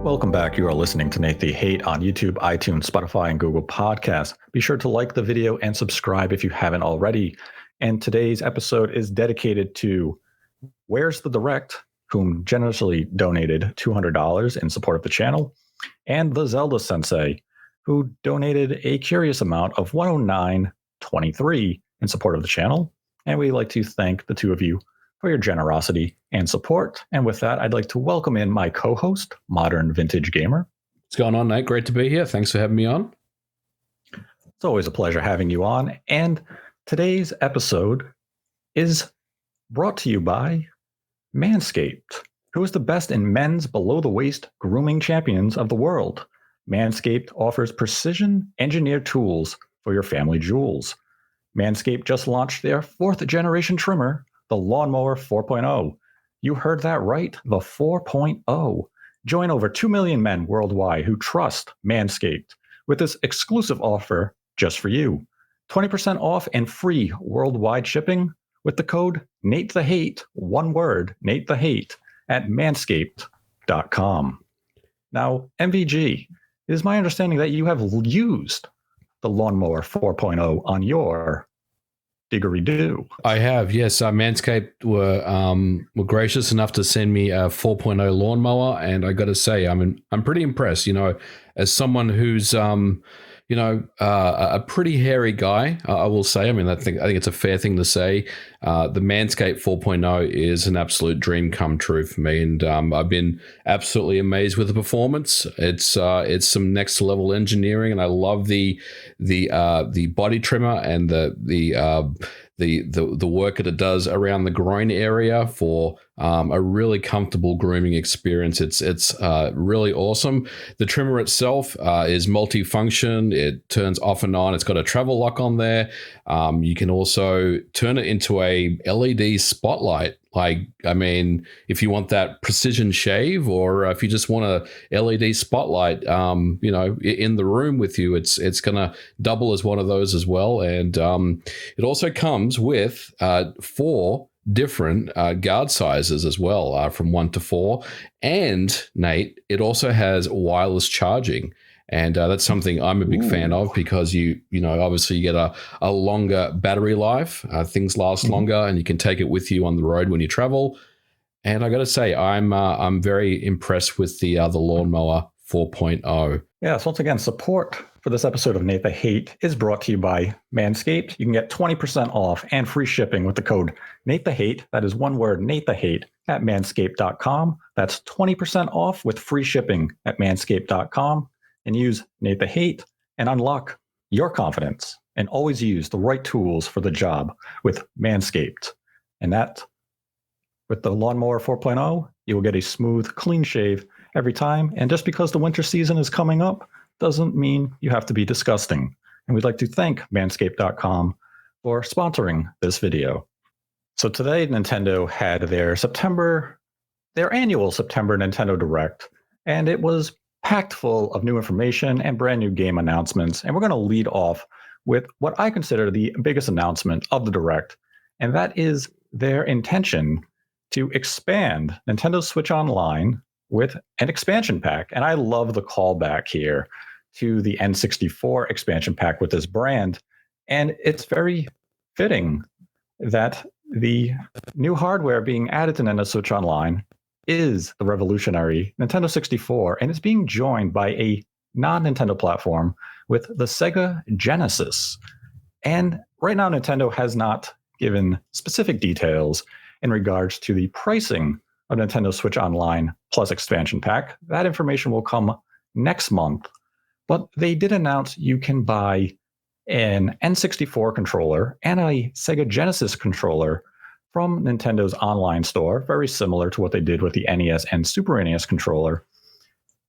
Welcome back. You are listening to Nate the Hate on YouTube, iTunes, Spotify, and Google Podcasts. Be sure to like the video and subscribe if you haven't already. And today's episode is dedicated to Where's the Direct, whom generously donated $200 in support of the channel, and the Zelda Sensei, who donated a curious amount of $109.23 in support of the channel. And we'd like to thank the two of you for your generosity and support. And with that, I'd like to welcome in my co-host, Modern Vintage Gamer. What's going on, Nate? Great to be here. Thanks for having me on. It's always a pleasure having you on. And today's episode is brought to you by Manscaped, who is the best in men's below-the-waist grooming champions of the world. Manscaped offers precision-engineered tools for your family jewels. Manscaped just launched their fourth-generation trimmer, the Lawnmower 4.0. You heard that right, the 4.0. Join over 2 million men worldwide who trust Manscaped with this exclusive offer just for you. 20% off and free worldwide shipping with the code NateTheHate, one word, NateTheHate, at manscaped.com. Now, MVG, it is my understanding that you have used the Lawnmower 4.0 on your Diggery-doo. I have, yes. Manscaped were gracious enough to send me a 4.0 lawnmower, and I got to say, I'm pretty impressed. You know, as someone who's a pretty hairy guy, I will say. I mean, I think it's a fair thing to say. The Manscaped 4.0 is an absolute dream come true for me, and I've been absolutely amazed with the performance. It's some next level engineering, and I love the body trimmer and the work that it does around the groin area for a really comfortable grooming experience. It's really awesome. The trimmer itself is multifunction. It turns off and on. It's got a travel lock on there. You can also turn it into a LED spotlight. Like, I mean, if you want that precision shave, or if you just want a LED spotlight, in the room with you, it's going to double as one of those as well. And it also comes with 4 different guard sizes as well, from 1 to 4. And Nate, it also has wireless charging. And that's something I'm a big fan of, because you obviously you get a longer battery life. Things last longer, and you can take it with you on the road when you travel. And I got to say, I'm very impressed with the Lawnmower 4.0. Yes, once again, support for this episode of Nate the Hate is brought to you by Manscaped. You can get 20% off and free shipping with the code Nate the Hate. That is one word, Nate the Hate, at manscaped.com. That's 20% off with free shipping at manscaped.com. And use Nate the Hate and unlock your confidence, and always use the right tools for the job with Manscaped. And that, with the Lawnmower 4.0, you will get a smooth, clean shave every time. And just because the winter season is coming up doesn't mean you have to be disgusting. And we'd like to thank manscaped.com for sponsoring this video. So today, Nintendo had their annual September Nintendo Direct, and it was packed full of new information and brand new game announcements. And we're going to lead off with what I consider the biggest announcement of the Direct, and that is their intention to expand Nintendo Switch Online with an expansion pack. And I love the callback here to the N64 expansion pack with this brand. And it's very fitting that the new hardware being added to Nintendo Switch Online is the revolutionary Nintendo 64, and it's being joined by a non-Nintendo platform with the Sega Genesis. And right now, Nintendo has not given specific details in regards to the pricing of Nintendo Switch Online plus expansion pack. That information will come next month, but they did announce you can buy an N64 controller and a Sega Genesis controller from Nintendo's online store, very similar to what they did with the NES and Super NES controller.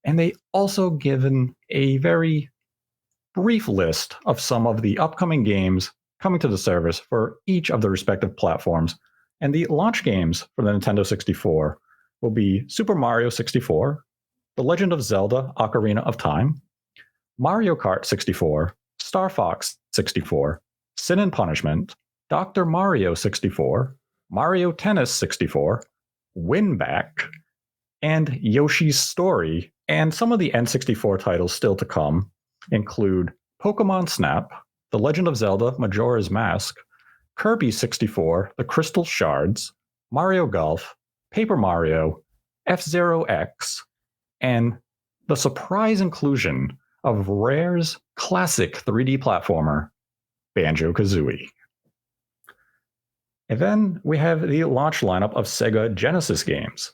And they also given a very brief list of some of the upcoming games coming to the service for each of the respective platforms. And the launch games for the Nintendo 64 will be Super Mario 64, The Legend of Zelda: Ocarina of Time, Mario Kart 64, Star Fox 64, Sin and Punishment, Dr. Mario 64, Mario Tennis 64, Win Back, and Yoshi's Story And some of the N64 titles still to come include Pokemon Snap, The Legend of Zelda Majora's Mask, Kirby 64, The Crystal Shards, Mario Golf, Paper Mario, F-Zero X, and the surprise inclusion of Rare's classic 3D platformer, Banjo-Kazooie. And then we have the launch lineup of Sega Genesis games.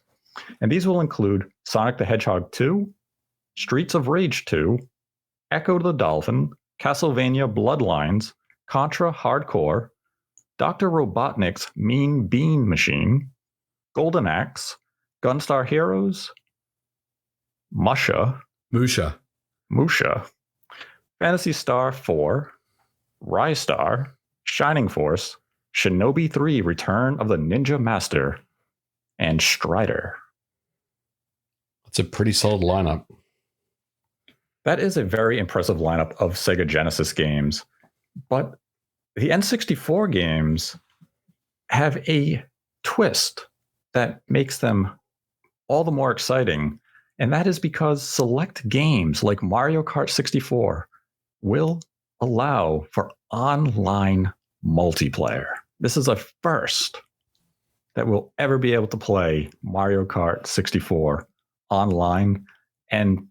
And these will include Sonic the Hedgehog 2, Streets of Rage 2, Echo the Dolphin, Castlevania Bloodlines, Contra Hardcore, Dr. Robotnik's Mean Bean Machine, Golden Axe, Gunstar Heroes, Musha, Phantasy Star 4, Rystar, Shining Force, Shinobi 3 Return of the Ninja Master, and Strider. It's a pretty solid lineup. That is a very impressive lineup of Sega Genesis games, but the N64 games have a twist that makes them all the more exciting, and that is because select games like Mario Kart 64 will allow for online multiplayer. This is a first that we'll ever be able to play Mario Kart 64 online, and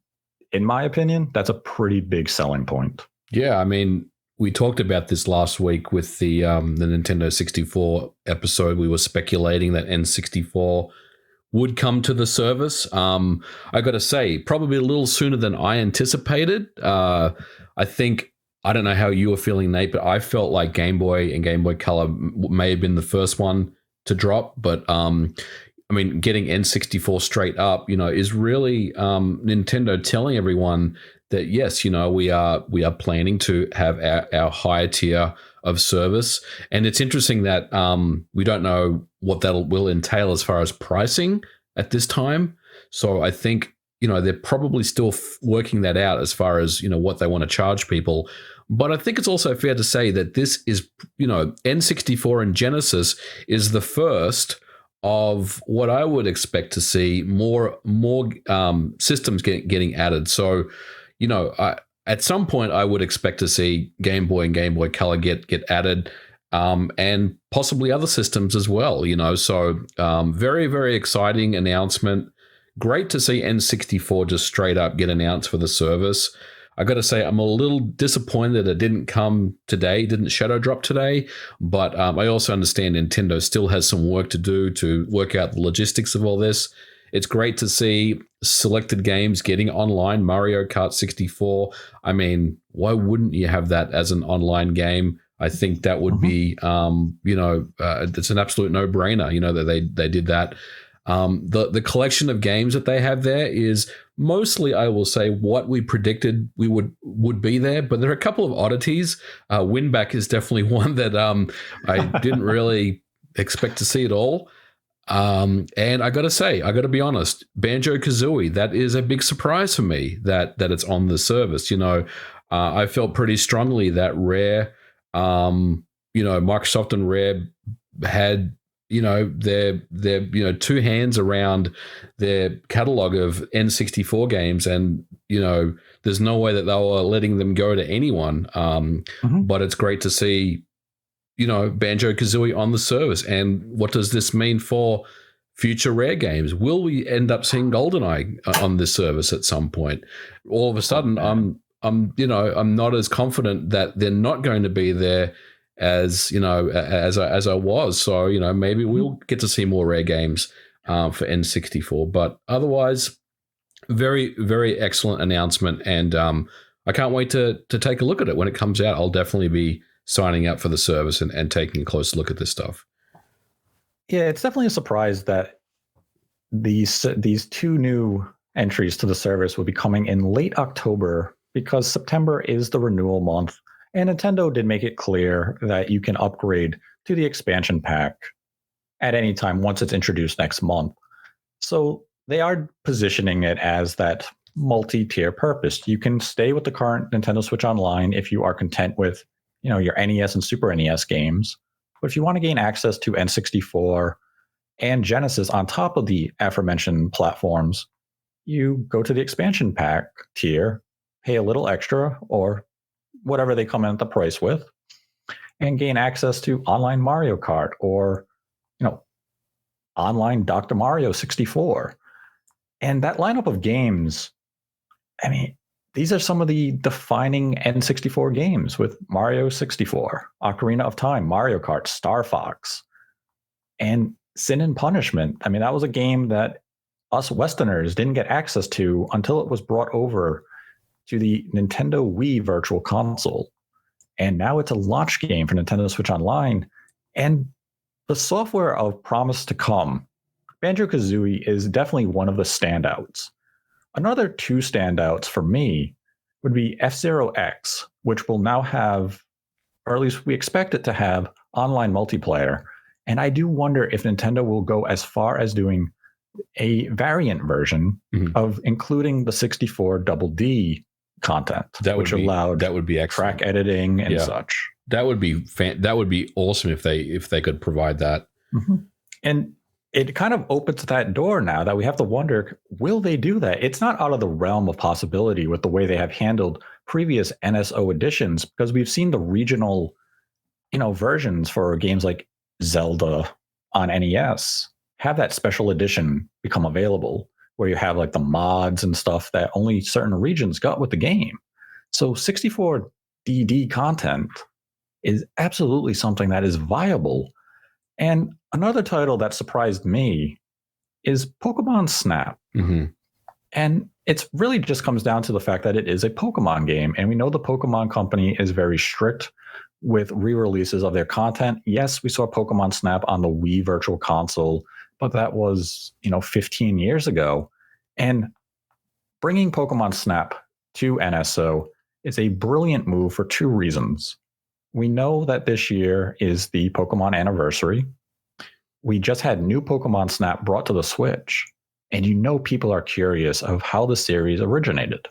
in my opinion, that's a pretty big selling point. Yeah, I mean, we talked about this last week with the Nintendo 64 episode. We were speculating that N64 would come to the service. I got to say, probably a little sooner than I anticipated. I think, I don't know how you were feeling, Nate, but I felt like Game Boy and Game Boy Color may have been the first one to drop. But I mean, getting N64 straight up, is really Nintendo telling everyone that yes, we are planning to have our higher tier of service. And it's interesting that we don't know what that will entail as far as pricing at this time. So I think, they're probably still working that out as far as, what they want to charge people. But I think it's also fair to say that this is, N64 and Genesis is the first of what I would expect to see more systems getting added. So, at some point, I would expect to see Game Boy and Game Boy Color get added, and possibly other systems as well. So very, very exciting announcement. Great to see N64 just straight up get announced for the service. I got to say, I'm a little disappointed it didn't come today, didn't shadow drop today. But I also understand Nintendo still has some work to do to work out the logistics of all this. It's great to see selected games getting online. Mario Kart 64. I mean, why wouldn't you have that as an online game? I think that would be, it's an absolute no-brainer, that they did that. The collection of games that they have there is mostly, I will say, what we predicted we would be there. But there are a couple of oddities. Winback is definitely one that I didn't really expect to see at all. And I got to be honest, Banjo-Kazooie, that is a big surprise for me that it's on the service. I felt pretty strongly that Rare, Microsoft and Rare had, their two hands around their catalog of N64 games, and there's no way that they were letting them go to anyone. But it's great to see Banjo-Kazooie on the service. And what does this mean for future Rare games? Will we end up seeing GoldenEye on this service at some point? All of a sudden, I'm not as confident that they're not going to be there as I was. So maybe we'll get to see more Rare games for N64. But otherwise, very, very excellent announcement, and I can't wait to take a look at it when it comes out. I'll definitely be signing up for the service and taking a close look at this stuff. Yeah, it's definitely a surprise that these two new entries to the service will be coming in late October, because September is the renewal month, and Nintendo did make it clear that you can upgrade to the expansion pack at any time once it's introduced next month. So they are positioning it as that multi-tier purpose. You can stay with the current Nintendo Switch Online if you are content with your NES and Super NES games. But if you want to gain access to N64 and Genesis on top of the aforementioned platforms, you go to the expansion pack tier, pay a little extra or whatever they come in at the price with, and gain access to online Mario Kart or, online Dr. Mario 64. And that lineup of games, I mean, these are some of the defining N64 games with Mario 64, Ocarina of Time, Mario Kart, Star Fox, and Sin and Punishment. I mean, that was a game that us Westerners didn't get access to until it was brought over to the Nintendo Wii Virtual Console. And now it's a launch game for Nintendo Switch Online. And the software of promise to come, Banjo-Kazooie is definitely one of the standouts. Another two standouts for me would be F-Zero X, which will now have, or at least we expect it to have, online multiplayer. And I do wonder if Nintendo will go as far as doing a variant version of including the 64 Double D content, that would be excellent. Track editing and such. That would be awesome if they could provide that. And it kind of opens that door now that we have to wonder, will they do that? It's not out of the realm of possibility with the way they have handled previous NSO editions, because we've seen the regional, versions for games like Zelda on NES have that special edition become available where you have like the mods and stuff that only certain regions got with the game. So 64 DD content is absolutely something that is viable. And another title that surprised me is Pokemon Snap. And it's really just comes down to the fact that it is a Pokemon game. And we know the Pokemon Company is very strict with re-releases of their content. Yes, we saw Pokemon Snap on the Wii Virtual Console, but that was, 15 years ago. And bringing Pokemon Snap to NSO is a brilliant move for two reasons. We know that this year is the Pokemon anniversary. We just had new Pokemon Snap brought to the Switch, and people are curious of how the series originated.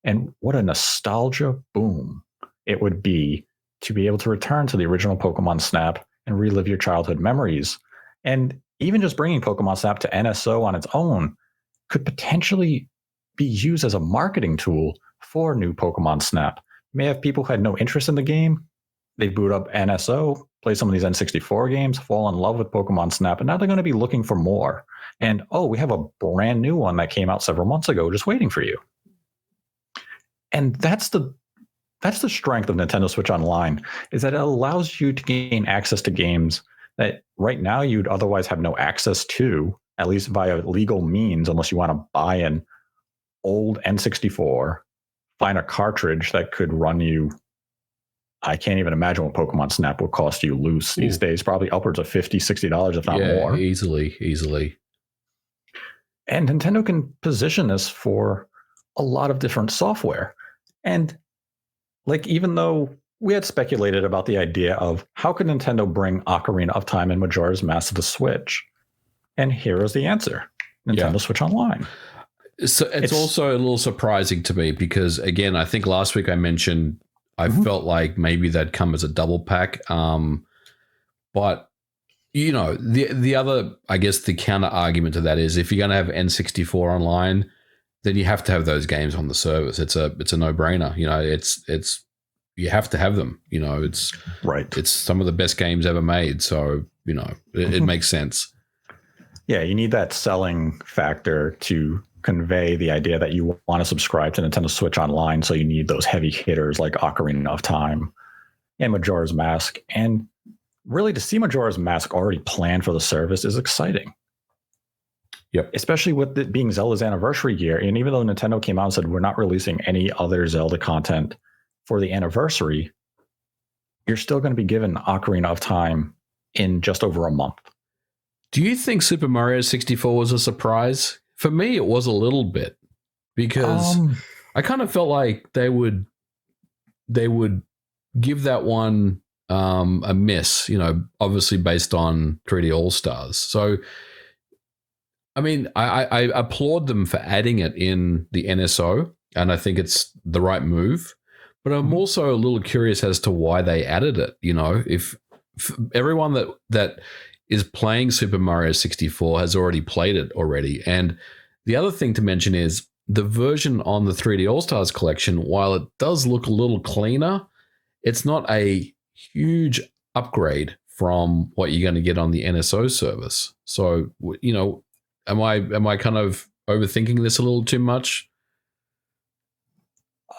And what a nostalgia boom it would be to be able to return to the original Pokemon Snap and relive your childhood memories. And even just bringing Pokemon Snap to NSO on its own could potentially be used as a marketing tool for new Pokemon Snap. You may have people who had no interest in the game. They boot up NSO, play some of these N64 games, fall in love with Pokemon Snap, and now they're going to be looking for more. And, we have a brand new one that came out several months ago just waiting for you. And that's the strength of Nintendo Switch Online, is that it allows you to gain access to games that right now you'd otherwise have no access to, at least via legal means, unless you want to buy an old N64, find a cartridge that could run you. I can't even imagine what Pokemon Snap will cost you loose these days, probably upwards of $50, $60, if not more. Easily. And Nintendo can position this for a lot of different software. And even though we had speculated about the idea of how could Nintendo bring Ocarina of Time and Majora's Mask to the Switch? And here is the answer. Nintendo Switch Online. So it's also a little surprising to me because, again, I think last week I mentioned I felt like maybe they'd come as a double pack. But, the other, I guess the counter argument to that is if you're going to have N64 online, then you have to have those games on the service. It's a no-brainer. It's you have to have them. It's right. It's some of the best games ever made. So, it makes sense. Yeah, you need that selling factor to convey the idea that you want to subscribe to Nintendo Switch Online. So you need those heavy hitters like Ocarina of Time and Majora's Mask. And really to see Majora's Mask already planned for the service is exciting. Yep. Especially with it being Zelda's anniversary year. And even though Nintendo came out and said, we're not releasing any other Zelda content for the anniversary, you're still going to be given Ocarina of Time in just over a month. Do you think Super Mario 64 was a surprise? For me, it was a little bit because I kind of felt like they would give that one a miss, obviously based on 3D All-Stars. So, I mean, I applaud them for adding it in the NSO, and I think it's the right move. But I'm also a little curious as to why they added it. If everyone that is playing Super Mario 64 has already played it already, and The other thing to mention is the version on the 3D All-Stars collection, while it does look a little cleaner, it's not a huge upgrade from what you're going to get on the NSO service. So, am I kind of overthinking this a little too much?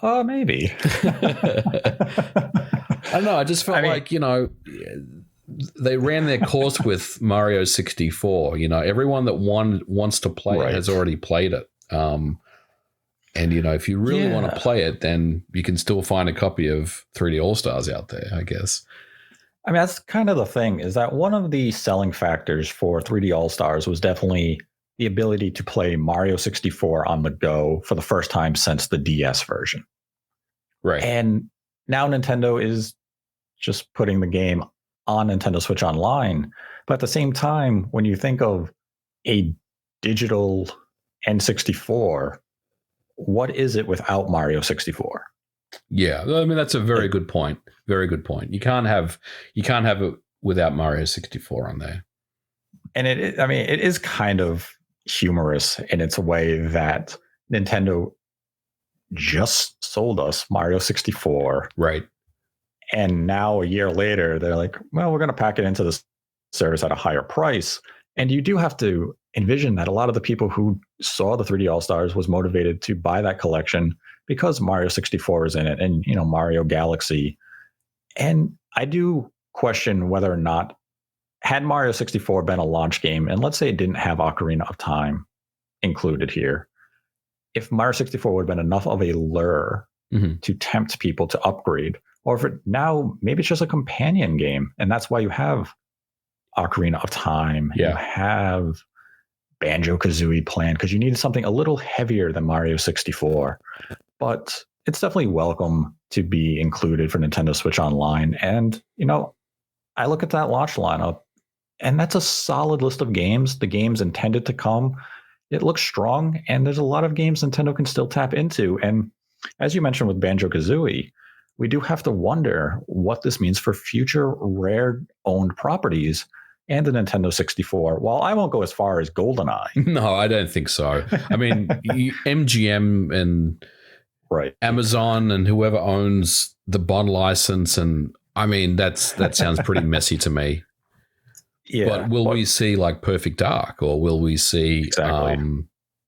Maybe. I don't know. I just felt like, they ran their course with Mario 64. Everyone that wants to play it has already played it. And, if you really want to play it, then you can still find a copy of 3D All-Stars out there, I guess. I mean, that's kind of the thing, is that one of the selling factors for 3D All-Stars was definitely the ability to play Mario 64 on the go for the first time since the DS version. Right. And now Nintendo is just putting the game on Nintendo Switch Online. But at the same time, when you think of a digital N64, what is it without Mario 64? Yeah, I mean, that's a very good point. Very good point. You can't have it without Mario 64 on there. And it is kind of humorous in its way that Nintendo just sold us Mario 64. Right. And now a year later, they're like, well, we're going to pack it into this service at a higher price. And you do have to envision that a lot of the people who saw the 3D All-Stars was motivated to buy that collection because Mario 64 is in it and, Mario Galaxy. And I do question whether or not, had Mario 64 been a launch game, and let's say it didn't have Ocarina of Time included here, if Mario 64 would have been enough of a lure to tempt people to upgrade, or if maybe it's just a companion game, and that's why you have Ocarina of Time, you have Banjo-Kazooie planned, because you needed something a little heavier than Mario 64. But it's definitely welcome to be included for Nintendo Switch Online. And, I look at that launch lineup, and that's a solid list of games. The games intended to come, it looks strong, and there's a lot of games Nintendo can still tap into. And as you mentioned with Banjo-Kazooie, we do have to wonder what this means for future Rare-owned properties and the Nintendo 64. While I won't go as far as GoldenEye. No, I don't think so. I mean, MGM and Amazon and whoever owns the Bond license, and I mean, that sounds pretty messy to me. Yeah, but will we see like Perfect Dark, or will we see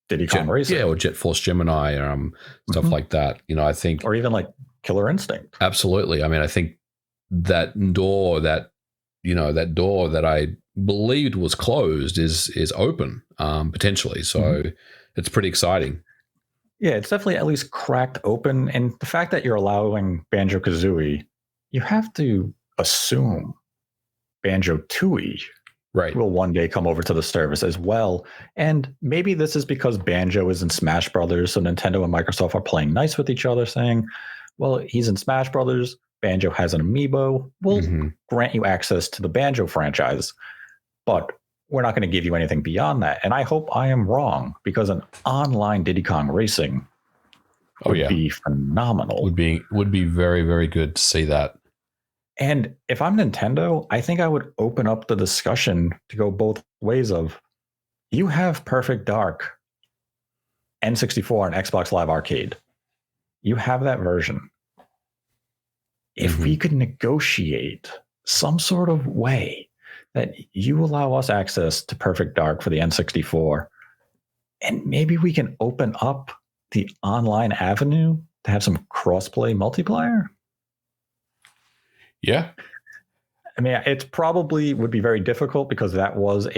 Diddy Kong Racing? Yeah, or Jet Force Gemini, or stuff like that. I think, or even like Killer Instinct. Absolutely. I mean, I think that door that I believed was closed is open potentially. So it's pretty exciting. Yeah, it's definitely at least cracked open. And the fact that you're allowing Banjo-Kazooie, you have to assume Banjo-Tooie will one day come over to the service as well. And maybe this is because Banjo is in Smash Brothers, so Nintendo and Microsoft are playing nice with each other, saying, well, he's in Smash Brothers, Banjo has an amiibo, we'll grant you access to the Banjo franchise, but we're not going to give you anything beyond that. And I hope I am wrong, because an online Diddy Kong Racing would be phenomenal. Would be very, very good to see that. And if I'm Nintendo, I think I would open up the discussion to go both ways of, you have Perfect Dark N64 and Xbox Live Arcade. You have that version. If we could negotiate some sort of way that you allow us access to Perfect Dark for the N64, and maybe we can open up the online avenue to have some cross-play multiplayer. Yeah. I mean, it probably would be very difficult because that was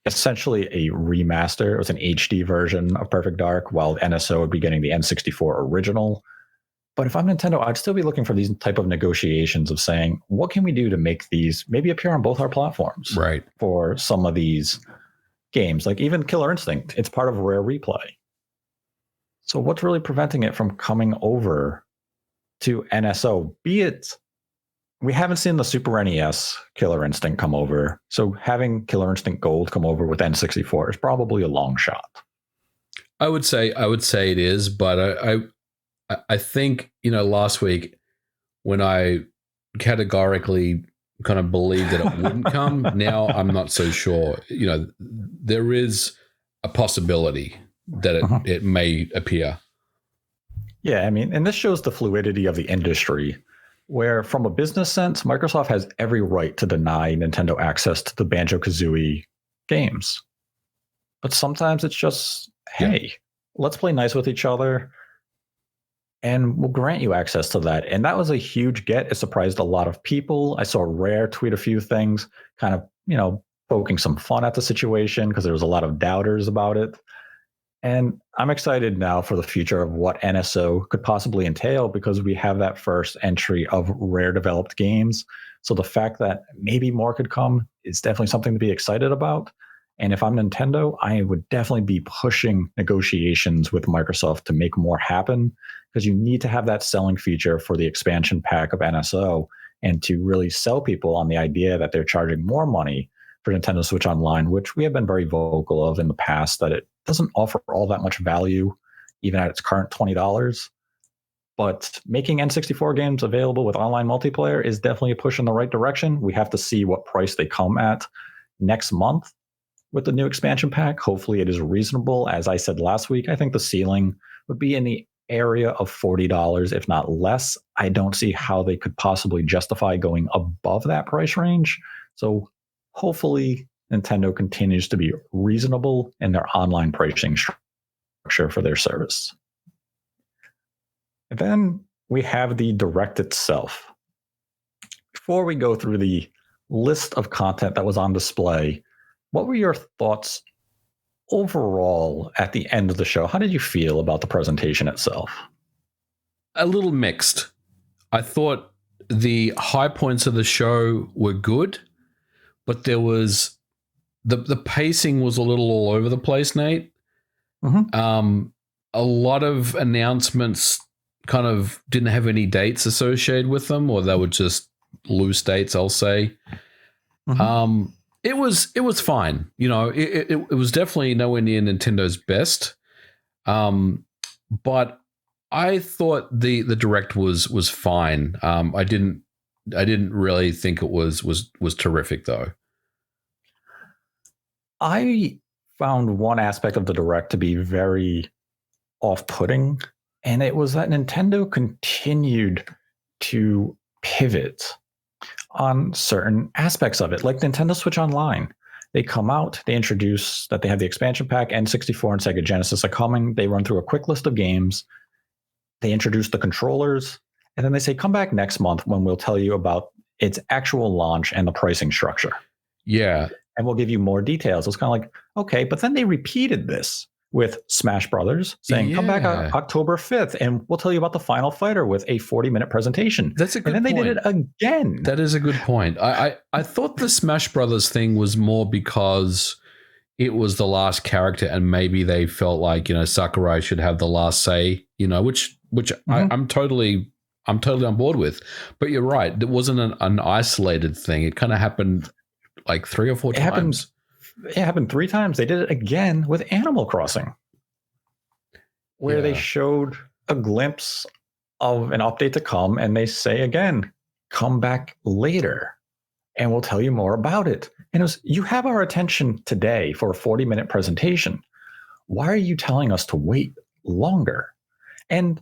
essentially a remaster. It was an HD version of Perfect Dark, while NSO would be getting the N64 original. But if I'm Nintendo, I'd still be looking for these type of negotiations of saying, what can we do to make these maybe appear on both our platforms? Right. For some of these games, like even Killer Instinct, it's part of Rare Replay. So what's really preventing it from coming over to NSO? Be it, we haven't seen the Super NES Killer Instinct come over. So having Killer Instinct Gold come over with N64 is probably a long shot. I would say it is, but I think, last week when I categorically kind of believed that it wouldn't come, now I'm not so sure. There is a possibility that it may appear. Yeah, I mean, and this shows the fluidity of the industry, where from a business sense, Microsoft has every right to deny Nintendo access to the Banjo-Kazooie games. But sometimes it's just, hey, let's play nice with each other, and we'll grant you access to that. And that was a huge get. It surprised a lot of people. I saw Rare tweet a few things, kind of, poking some fun at the situation because there was a lot of doubters about it. And I'm excited now for the future of what NSO could possibly entail because we have that first entry of Rare developed games. So the fact that maybe more could come is definitely something to be excited about. And if I'm Nintendo, I would definitely be pushing negotiations with Microsoft to make more happen because you need to have that selling feature for the expansion pack of NSO and to really sell people on the idea that they're charging more money for Nintendo Switch Online, which we have been very vocal of in the past, that it doesn't offer all that much value, even at its current $20. But making N64 games available with online multiplayer is definitely a push in the right direction. We have to see what price they come at next month with the new expansion pack. Hopefully it is reasonable. As I said last week, I think the ceiling would be in the area of $40, if not less. I don't see how they could possibly justify going above that price range. So hopefully Nintendo continues to be reasonable in their online pricing structure for their service. And then we have the Direct itself. Before we go through the list of content that was on display, what were your thoughts overall at the end of the show? How did you feel about the presentation itself? A little mixed. I thought the high points of the show were good, but there was the pacing was a little all over the place, Nate. Mm-hmm. A lot of announcements kind of didn't have any dates associated with them, or they were just loose dates, I'll say. Mm-hmm. It was fine. It was definitely nowhere near Nintendo's best. But I thought the Direct was fine. I didn't really think it was terrific though. I found one aspect of the Direct to be very off-putting, and it was that Nintendo continued to pivot on certain aspects of it, like Nintendo Switch Online. They come out, they introduce that they have the expansion pack, N64 and Sega Genesis are coming. They run through a quick list of games. They introduce the controllers, and then they say, come back next month when we'll tell you about its actual launch and the pricing structure. Yeah. And we'll give you more details. It's kind of like, okay, but then they repeated this with Smash Brothers, saying, come back on October 5th, and we'll tell you about the Final Fighter with a 40-minute presentation. That's a good point. And then they did it again. That is a good point. I thought the Smash Brothers thing was more because it was the last character, and maybe they felt like, Sakurai should have the last say, which mm-hmm. I'm totally on board with. But you're right. It wasn't an isolated thing. It kind of happened like 3 or 4 times. It happened 3 times. They did it again with Animal Crossing, where they showed a glimpse of an update to come, and they say again, come back later, and we'll tell you more about it. And it was, you have our attention today for a 40-minute presentation. Why are you telling us to wait longer? And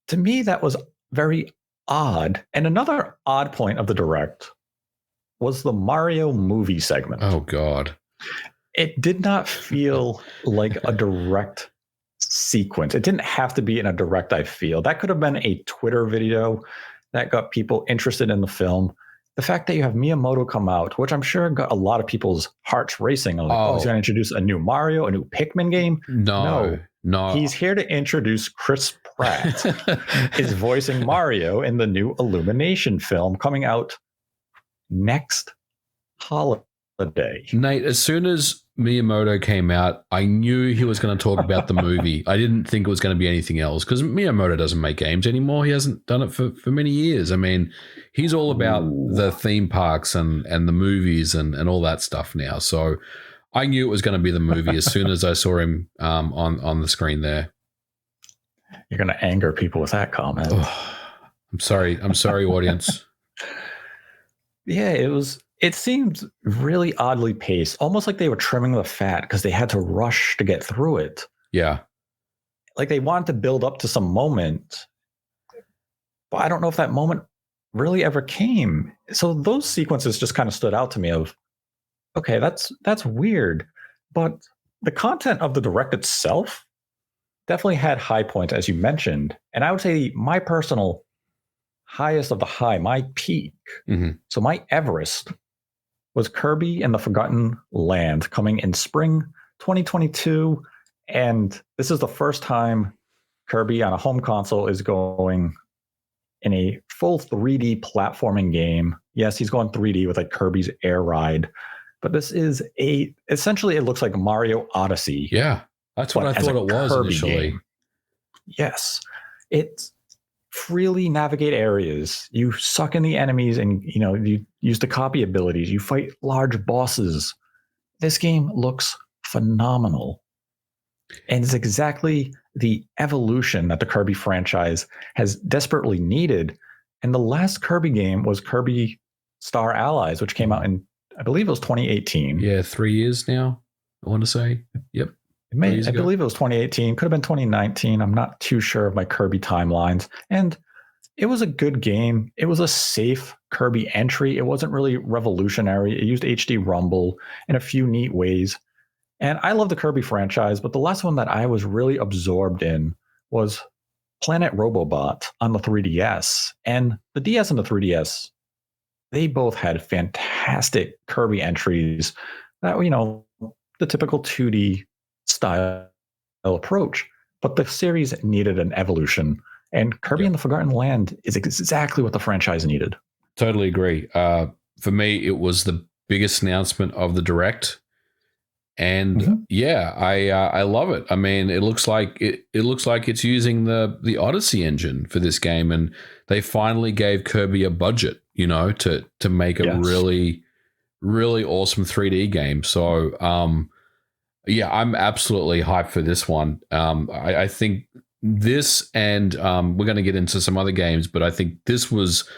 to me, that was very odd. And another odd point of the Direct was the Mario movie segment. Oh, God. It did not feel like a Direct sequence. It didn't have to be in a Direct, I feel. That could have been a Twitter video that got people interested in the film. The fact that you have Miyamoto come out, which I'm sure got a lot of people's hearts racing. Like, he's going to introduce a new Mario, a new Pikmin game. No. He's here to introduce Chris Pratt, is voicing Mario in the new Illumination film coming out next holiday. Nate, as soon as Miyamoto came out, I knew he was going to talk about the movie. I didn't think it was going to be anything else because Miyamoto doesn't make games anymore. He hasn't done it for many years. I mean, he's all about the theme parks and the movies and all that stuff now. So I knew it was going to be the movie as soon as I saw him on the screen there. You're going to anger people with that comment. Oh, I'm sorry, audience. Yeah, it was It seemed really oddly paced, almost like they were trimming the fat because they had to rush to get through it. Yeah. Like they wanted to build up to some moment, but I don't know if that moment really ever came. So those sequences just kind of stood out to me of, okay, that's weird. But the content of the direct itself definitely had high points, as you mentioned. And I would say my personal highest of the high, my peak, so my Everest was Kirby and the Forgotten Land coming in spring 2022. And this is the first time Kirby on a home console is going in a full 3D platforming game. Yes, he's going 3D with like Kirby's Air Ride, but this is essentially it looks like Mario Odyssey. Yeah, that's what I thought it was Kirby initially. Game. Yes, it's freely navigate areas. You suck in the enemies, and you use the copy abilities. You fight large bosses. This game looks phenomenal, and it's exactly the evolution that the Kirby franchise has desperately needed. And the last Kirby game was Kirby Star Allies, which came out in, I believe it was 2018. Yeah, 3 years now, I want to say. Yep. I believe it was 2018. Could have been 2019. I'm not too sure of my Kirby timelines. And it was a good game. It was a safe Kirby entry. It wasn't really revolutionary. It used HD Rumble in a few neat ways. And I love the Kirby franchise, but the last one that I was really absorbed in was Planet Robobot on the 3DS. And the DS and the 3DS, they both had fantastic Kirby entries that, the typical 2D style approach. But the series needed an evolution. And Kirby and the Forgotten Land is exactly what the franchise needed. Totally agree. For me, it was the biggest announcement of the Direct. And I love it. I mean, it looks like it's using the Odyssey engine for this game, and they finally gave Kirby a budget, to make a really, really awesome 3D game. So, I'm absolutely hyped for this one. I think this, and we're going to get into some other games, but I think this was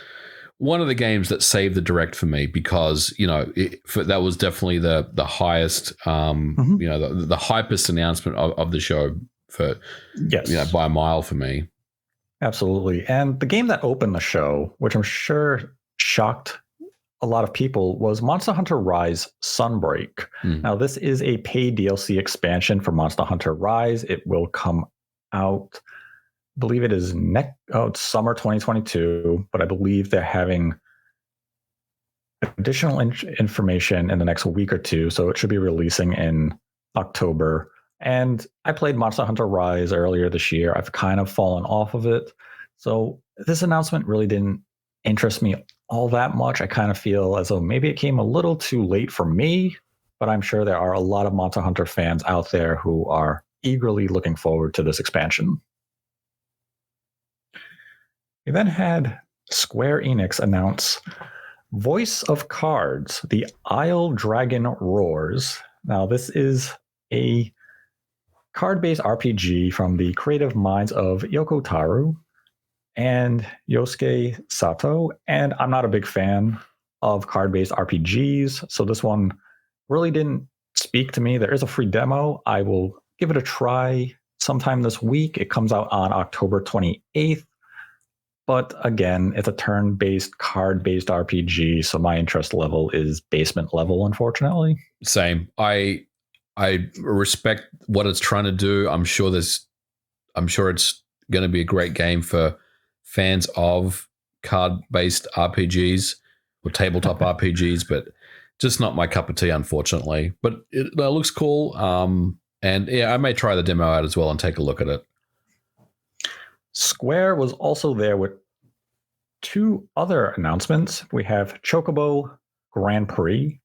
one of the games that saved the Direct for me because, that was definitely the highest, the hypest announcement of the show for, by a mile for me. Absolutely. And the game that opened the show, which I'm sure shocked a lot of people, was Monster Hunter Rise Sunbreak. Now, this is a paid DLC expansion for Monster Hunter Rise. It will come out, I believe it is summer 2022, but I believe they're having additional information in the next week or two, so it should be releasing in October. And I played Monster Hunter Rise earlier this year. I've kind of fallen off of it, so this announcement really didn't interest me all that much. I kind of feel as though maybe it came a little too late for me, but I'm sure there are a lot of Monster Hunter fans out there who are eagerly looking forward to this expansion. We then had Square Enix announce Voice of Cards, The Isle Dragon Roars. Now, this is a card-based RPG from the creative minds of Yoko Taro and Yosuke Sato. And I'm not a big fan of card-based RPGs, so this one really didn't speak to me. There is a free demo. I will give it a try sometime this week. It comes out on October 28th. But again, it's a turn-based, card-based RPG, so my interest level is basement level, unfortunately. Same. I respect what it's trying to do. I'm sure it's going to be a great game for fans of card-based RPGs or tabletop RPGs, but just not my cup of tea, unfortunately. But it looks cool. And I may try the demo out as well and take a look at it. Square was also there with two other announcements. We have Chocobo Grand Prix.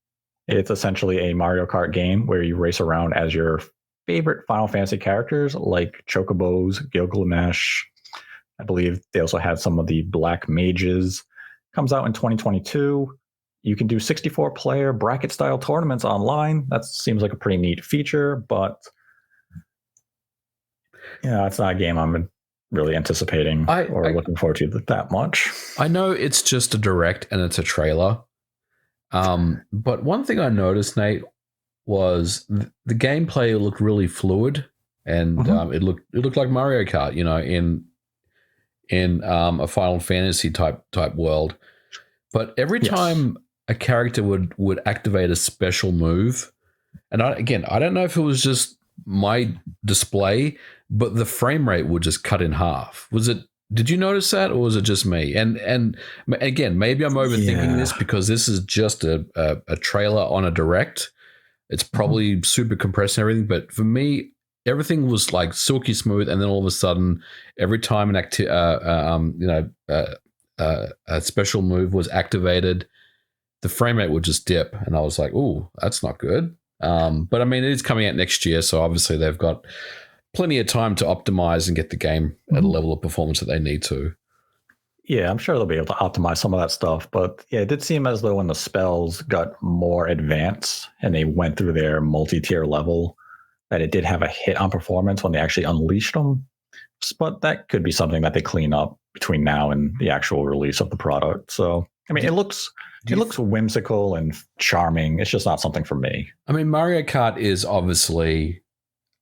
It's essentially a Mario Kart game where you race around as your favorite Final Fantasy characters like Chocobos, Gilgamesh. I believe they also had some of the Black Mages. Comes out in 2022. You can do 64-player bracket-style tournaments online. That seems like a pretty neat feature, but it's not a game I'm really anticipating or looking forward to that much. I know it's just a direct and it's a trailer, But one thing I noticed, Nate, was the gameplay looked really fluid, and it looked like Mario Kart, in a Final Fantasy type world. But every time a character would activate a special move, and I don't know if it was just my display, but the frame rate would just cut in half. Did you notice that, or was it just me? And again, maybe I'm overthinking this because this is just a trailer on a direct. It's probably super compressed and everything, but for me, everything was like silky smooth, and then all of a sudden, every time a special move was activated, the frame rate would just dip, and I was like, "Ooh, that's not good." But I mean, it is coming out next year, so obviously they've got plenty of time to optimize and get the game at a level of performance that they need to. Yeah, I'm sure they'll be able to optimize some of that stuff. But yeah, it did seem as though when the spells got more advanced and they went through their multi-tier level, that it did have a hit on performance when they actually unleashed them. But that could be something that they clean up between now and the actual release of the product. So, I mean, it looks whimsical and charming. It's just not something for me. I mean, Mario Kart is obviously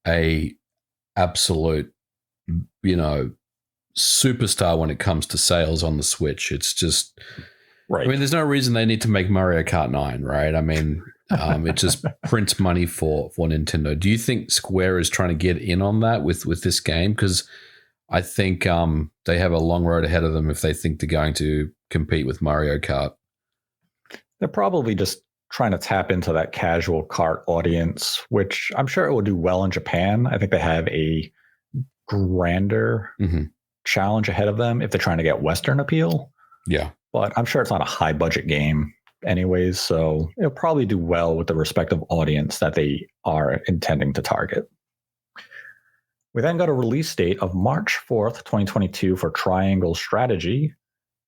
a absolute, superstar when it comes to sales on the Switch. It's just, right. I mean, there's no reason they need to make Mario Kart 9, right? I mean, it just prints money for Nintendo. Do you think Square is trying to get in on that with this game? Because I think they have a long road ahead of them if they think they're going to compete with Mario Kart. They're probably just trying to tap into that casual kart audience, which I'm sure it will do well in Japan. I think they have a grander challenge ahead of them if they're trying to get Western appeal. Yeah. But I'm sure it's not a high budget game anyways, so it'll probably do well with the respective audience that they are intending to target. We then got a release date of March 4th, 2022 for Triangle Strategy.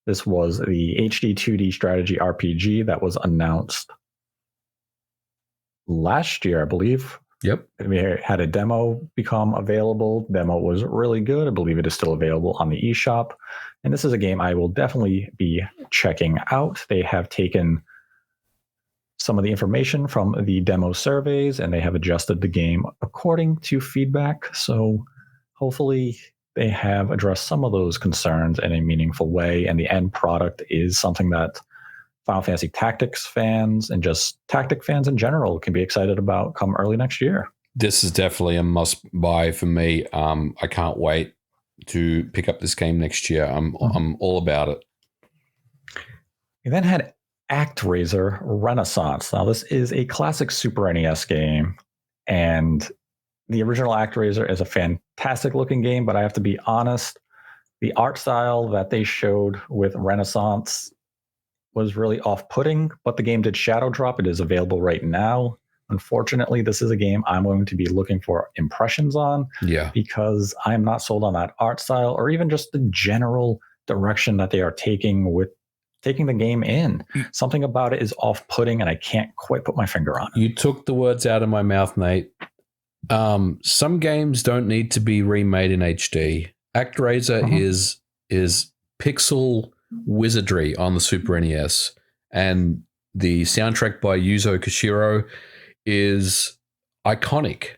This was the HD 2D strategy RPG that was announced last year, I believe. Yep. We had a demo become available. The demo was really good. I believe it is still available on the eShop. And this is a game I will definitely be checking out. They have taken some of the information from the demo surveys and they have adjusted the game according to feedback. So hopefully they have addressed some of those concerns in a meaningful way. And the end product is something that Final Fantasy Tactics fans and just tactic fans in general can be excited about come early next year. This is definitely a must buy for me. I can't wait to pick up this game next year. I'm all about it. We then had ActRaiser Renaissance. Now, this is a classic Super NES game, and the original ActRaiser is a fantastic looking game, but I have to be honest, the art style that they showed with Renaissance was really off-putting, but the game did shadow drop. It is available right now. Unfortunately, this is a game I'm going to be looking for impressions on because I'm not sold on that art style or even just the general direction that they are taking the game in. Something about it is off-putting, and I can't quite put my finger on it. You took the words out of my mouth, Nate. Some games don't need to be remade in HD. ActRaiser is pixel wizardry on the Super NES, and the soundtrack by Yuzo Koshiro is iconic.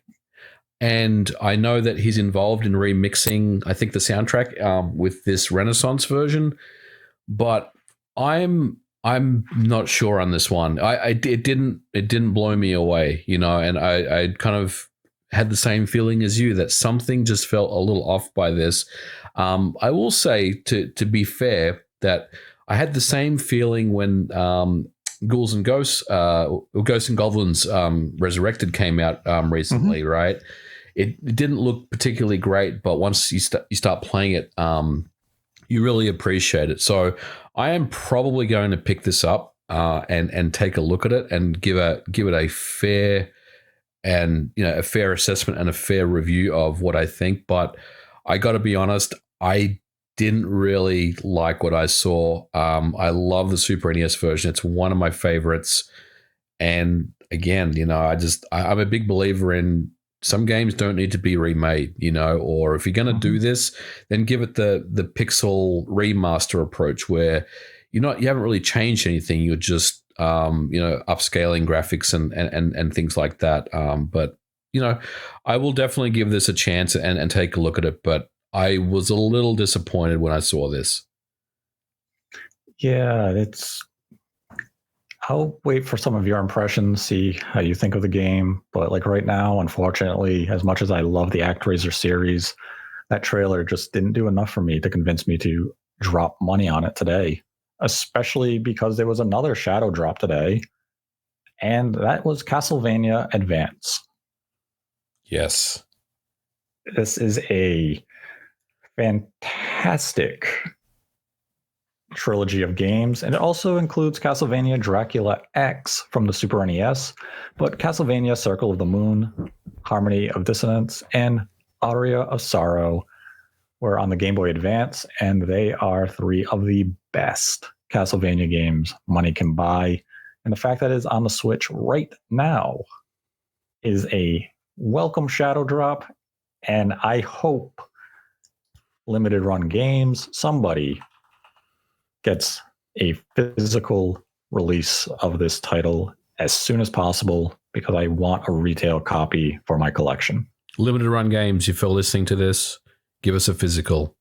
And I know that he's involved in remixing, I think, the soundtrack with this Renaissance version, but I'm not sure on this one. It didn't blow me away, and I kind of had the same feeling as you that something just felt a little off by this. I will say, to be fair, that I had the same feeling when Ghouls and Ghosts, Ghosts and Goblins Resurrected came out recently, right? It didn't look particularly great, but once you start playing it, you really appreciate it. So I am probably going to pick this up and take a look at it and give it a fair and a fair assessment and a fair review of what I think. But I got to be honest, I didn't really like what I saw. I love the Super NES version. It's one of my favorites. And again, I'm a big believer in some games don't need to be remade, or if you're going to do this, then give it the pixel remaster approach where you haven't really changed anything. You're just upscaling graphics and things like that. But I will definitely give this a chance and take a look at it. But I was a little disappointed when I saw this. Yeah, I'll wait for some of your impressions, see how you think of the game. But like right now, unfortunately, as much as I love the ActRaiser series, that trailer just didn't do enough for me to convince me to drop money on it today, especially because there was another shadow drop today, and that was Castlevania Advance. Yes. This is a fantastic trilogy of games, and it also includes Castlevania Dracula X from the Super NES, but Castlevania Circle of the Moon, Harmony of Dissonance, and Aria of Sorrow were on the Game Boy Advance, and they are three of the best Castlevania games money can buy. And the fact that it's on the Switch right now is a welcome shadow drop, and I hope limited run games, somebody gets a physical release of this title as soon as possible, because I want a retail copy for my collection. Limited run games, if you're listening to this, give us a physical.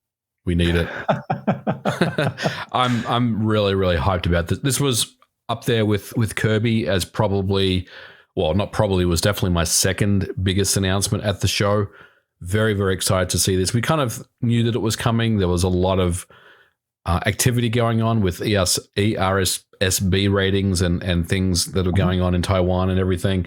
We need it. I'm really, really hyped about this. This was up there with Kirby as probably, well, not probably, was definitely my second biggest announcement at the show. Very, very excited to see this. We kind of knew that it was coming. There was a lot of activity going on with ERSB ratings and things that are going on in Taiwan and everything.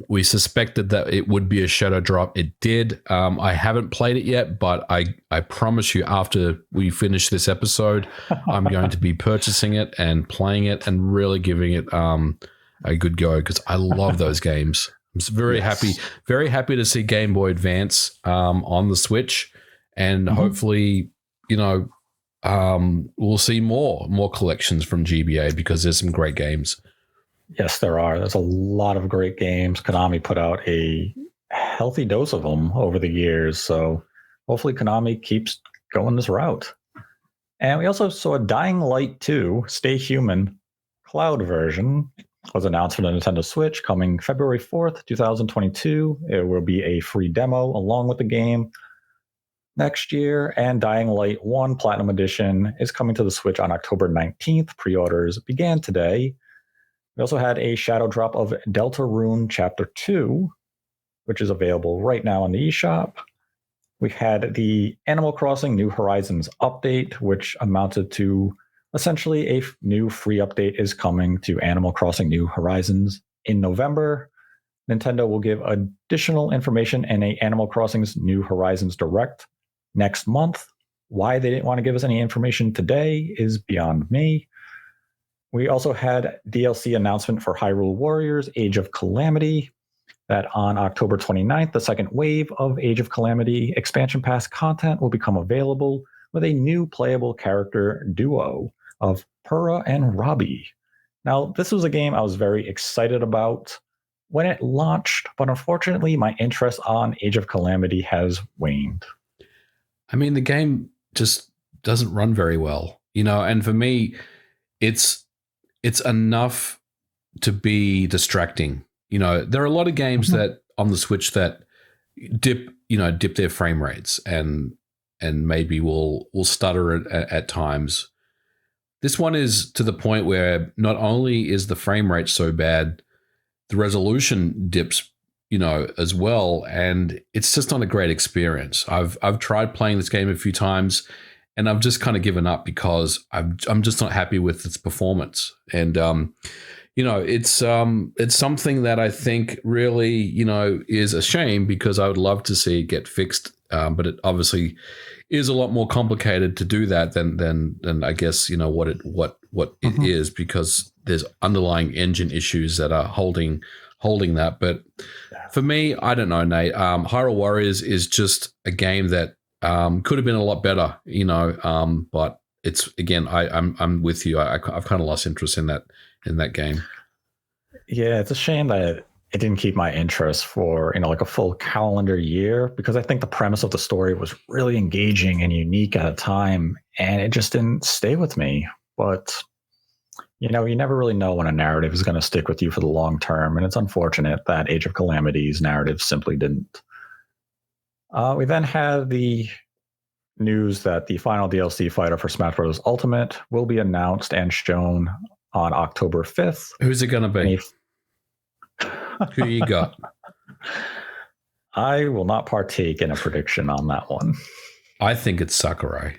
We suspected that it would be a shadow drop. It did. I haven't played it yet, but I promise you, after we finish this episode, I'm going to be purchasing it and playing it and really giving it a good go, because I love those games. I'm very happy to see Game Boy Advance on the Switch, and hopefully, we'll see more collections from GBA, because there's some great games. Yes, there are. There's a lot of great games. Konami put out a healthy dose of them over the years, so hopefully Konami keeps going this route. And we also saw Dying Light 2, Stay Human, cloud version was announced for the Nintendo Switch, coming February 4th, 2022. It will be a free demo along with the game next year, and Dying Light 1 Platinum Edition is coming to the Switch on October 19th. Pre-orders began today. We also had a shadow drop of Deltarune Chapter 2, which is available right now on the eShop. We had the Animal Crossing New Horizons update, which amounted to essentially a new free update is coming to Animal Crossing New Horizons in November. Nintendo will give additional information in a Animal Crossing's New Horizons Direct next month. Why they didn't want to give us any information today is beyond me. We also had DLC announcement for Hyrule Warriors Age of Calamity, that on October 29th, the second wave of Age of Calamity expansion pass content will become available with a new playable character duo of Purah and Robbie. Now, this was a game I was very excited about when it launched, but unfortunately, my interest on Age of Calamity has waned. I mean, the game just doesn't run very well, and for me, it's enough to be distracting. There are a lot of games that on the Switch that dip their frame rates and maybe will stutter at times. This one is to the point where not only is the frame rate so bad, the resolution dips, as well, and it's just not a great experience. I've tried playing this game a few times, and I've just kind of given up because I'm just not happy with its performance. And it's something that I think really is a shame, because I would love to see it get fixed, but it obviously is a lot more complicated to do that than I guess what it is, because there's underlying engine issues that are holding that. But for me, I don't know, Nate. Hyrule Warriors is just a game that could have been a lot better, but it's, again, I'm with you. I've kind of lost interest in that game. Yeah, it's a shame that it didn't keep my interest for like a full calendar year, because I think the premise of the story was really engaging and unique at a time, and it just didn't stay with me. But You know, you never really know when a narrative is going to stick with you for the long term, and it's unfortunate that Age of Calamity's narrative simply didn't. We then had the news that the final DLC fighter for Smash Bros. Ultimate will be announced and shown on October 5th. Who's it going to be? Who you got? I will not partake in a prediction on that one. I think it's Sakurai.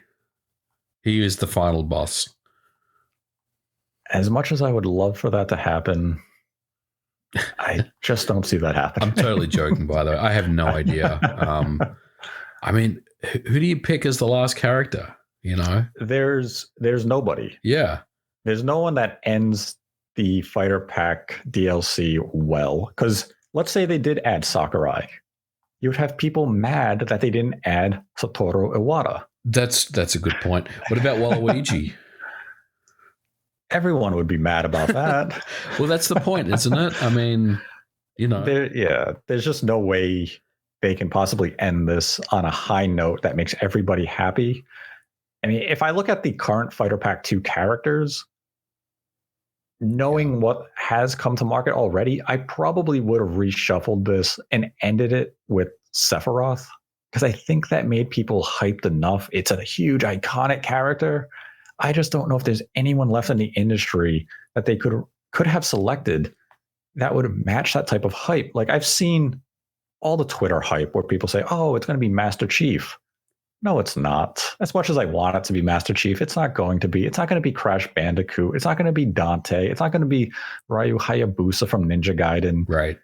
He is the final boss. As much as I would love for that to happen, I just don't see that happening. I'm totally joking, by the way. I have no idea. I mean, who do you pick as the last character? You know, there's nobody. Yeah, there's no one that ends the Fighter Pack DLC well. Because let's say they did add Sakurai, you would have people mad that they didn't add Satoru Iwata. That's a good point. What about Waluigi? Everyone would be mad about that. Well, that's the point, isn't it? I mean, you know. There's just no way they can possibly end this on a high note that makes everybody happy. I mean, if I look at the current Fighter Pack 2 characters, knowing what has come to market already, I probably would have reshuffled this and ended it with Sephiroth, because I think that made people hyped enough. It's a huge, iconic character. I just don't know if there's anyone left in the industry that they could have selected that would match that type of hype. Like, I've seen all the Twitter hype where people say, oh, it's going to be Master Chief. No, it's not. As much as I want it to be Master Chief, it's not going to be. It's not going to be Crash Bandicoot. It's not going to be Dante. It's not going to be Ryu Hayabusa from Ninja Gaiden. Right.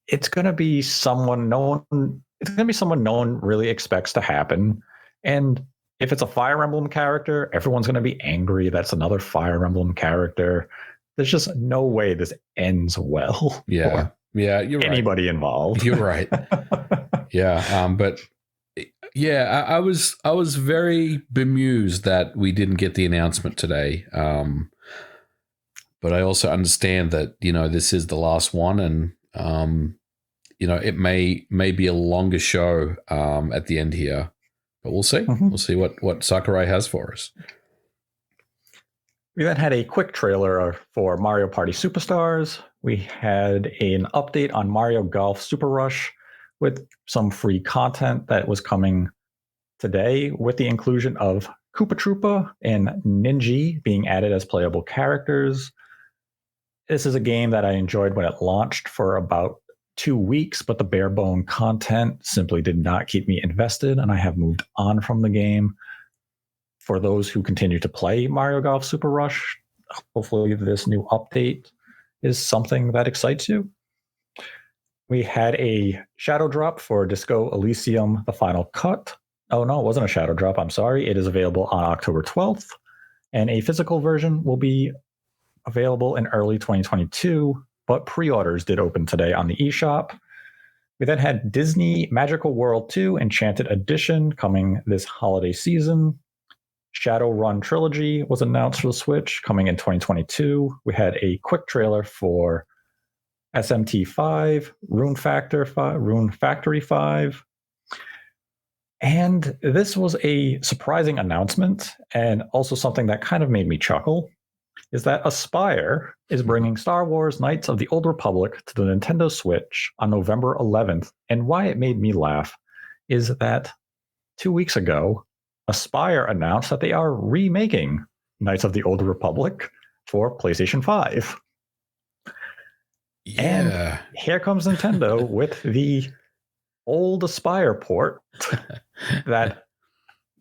It's going to be someone no one really expects to happen. And if it's a Fire Emblem character, everyone's going to be angry. That's another Fire Emblem character. There's just no way this ends well. Yeah. Yeah, you're right. Anybody involved. You're right. Yeah. But yeah, I was very bemused that we didn't get the announcement today. But I also understand that, you know, this is the last one, and you know, it may be a longer show at the end here. But we'll see. Mm-hmm. We'll see what Sakurai has for us. We then had a quick trailer for Mario Party Superstars. We had an update on Mario Golf Super Rush with some free content that was coming today, with the inclusion of Koopa Troopa and Ninja being added as playable characters. This is a game that I enjoyed when it launched for about 2 weeks, but the bare bone content simply did not keep me invested, and I have moved on from the game. For those who continue to play Mario Golf Super Rush, hopefully this new update is something that excites you. We had a shadow drop for Disco Elysium, the final cut. Oh no, it wasn't a shadow drop, I'm sorry. It is available on October 12th, and a physical version will be available in early 2022. But pre-orders did open today on the eShop. We then had Disney Magical World 2 Enchanted Edition coming this holiday season. Shadowrun Trilogy was announced for the Switch, coming in 2022. We had a quick trailer for SMT 5, Rune Factory 5. And this was a surprising announcement, and also something that kind of made me chuckle, is that Aspyr is bringing Star Wars Knights of the Old Republic to the Nintendo Switch on November 11th. And why it made me laugh is that 2 weeks ago, Aspyr announced that they are remaking Knights of the Old Republic for PlayStation 5. Yeah. And here comes Nintendo with the old Aspyr port that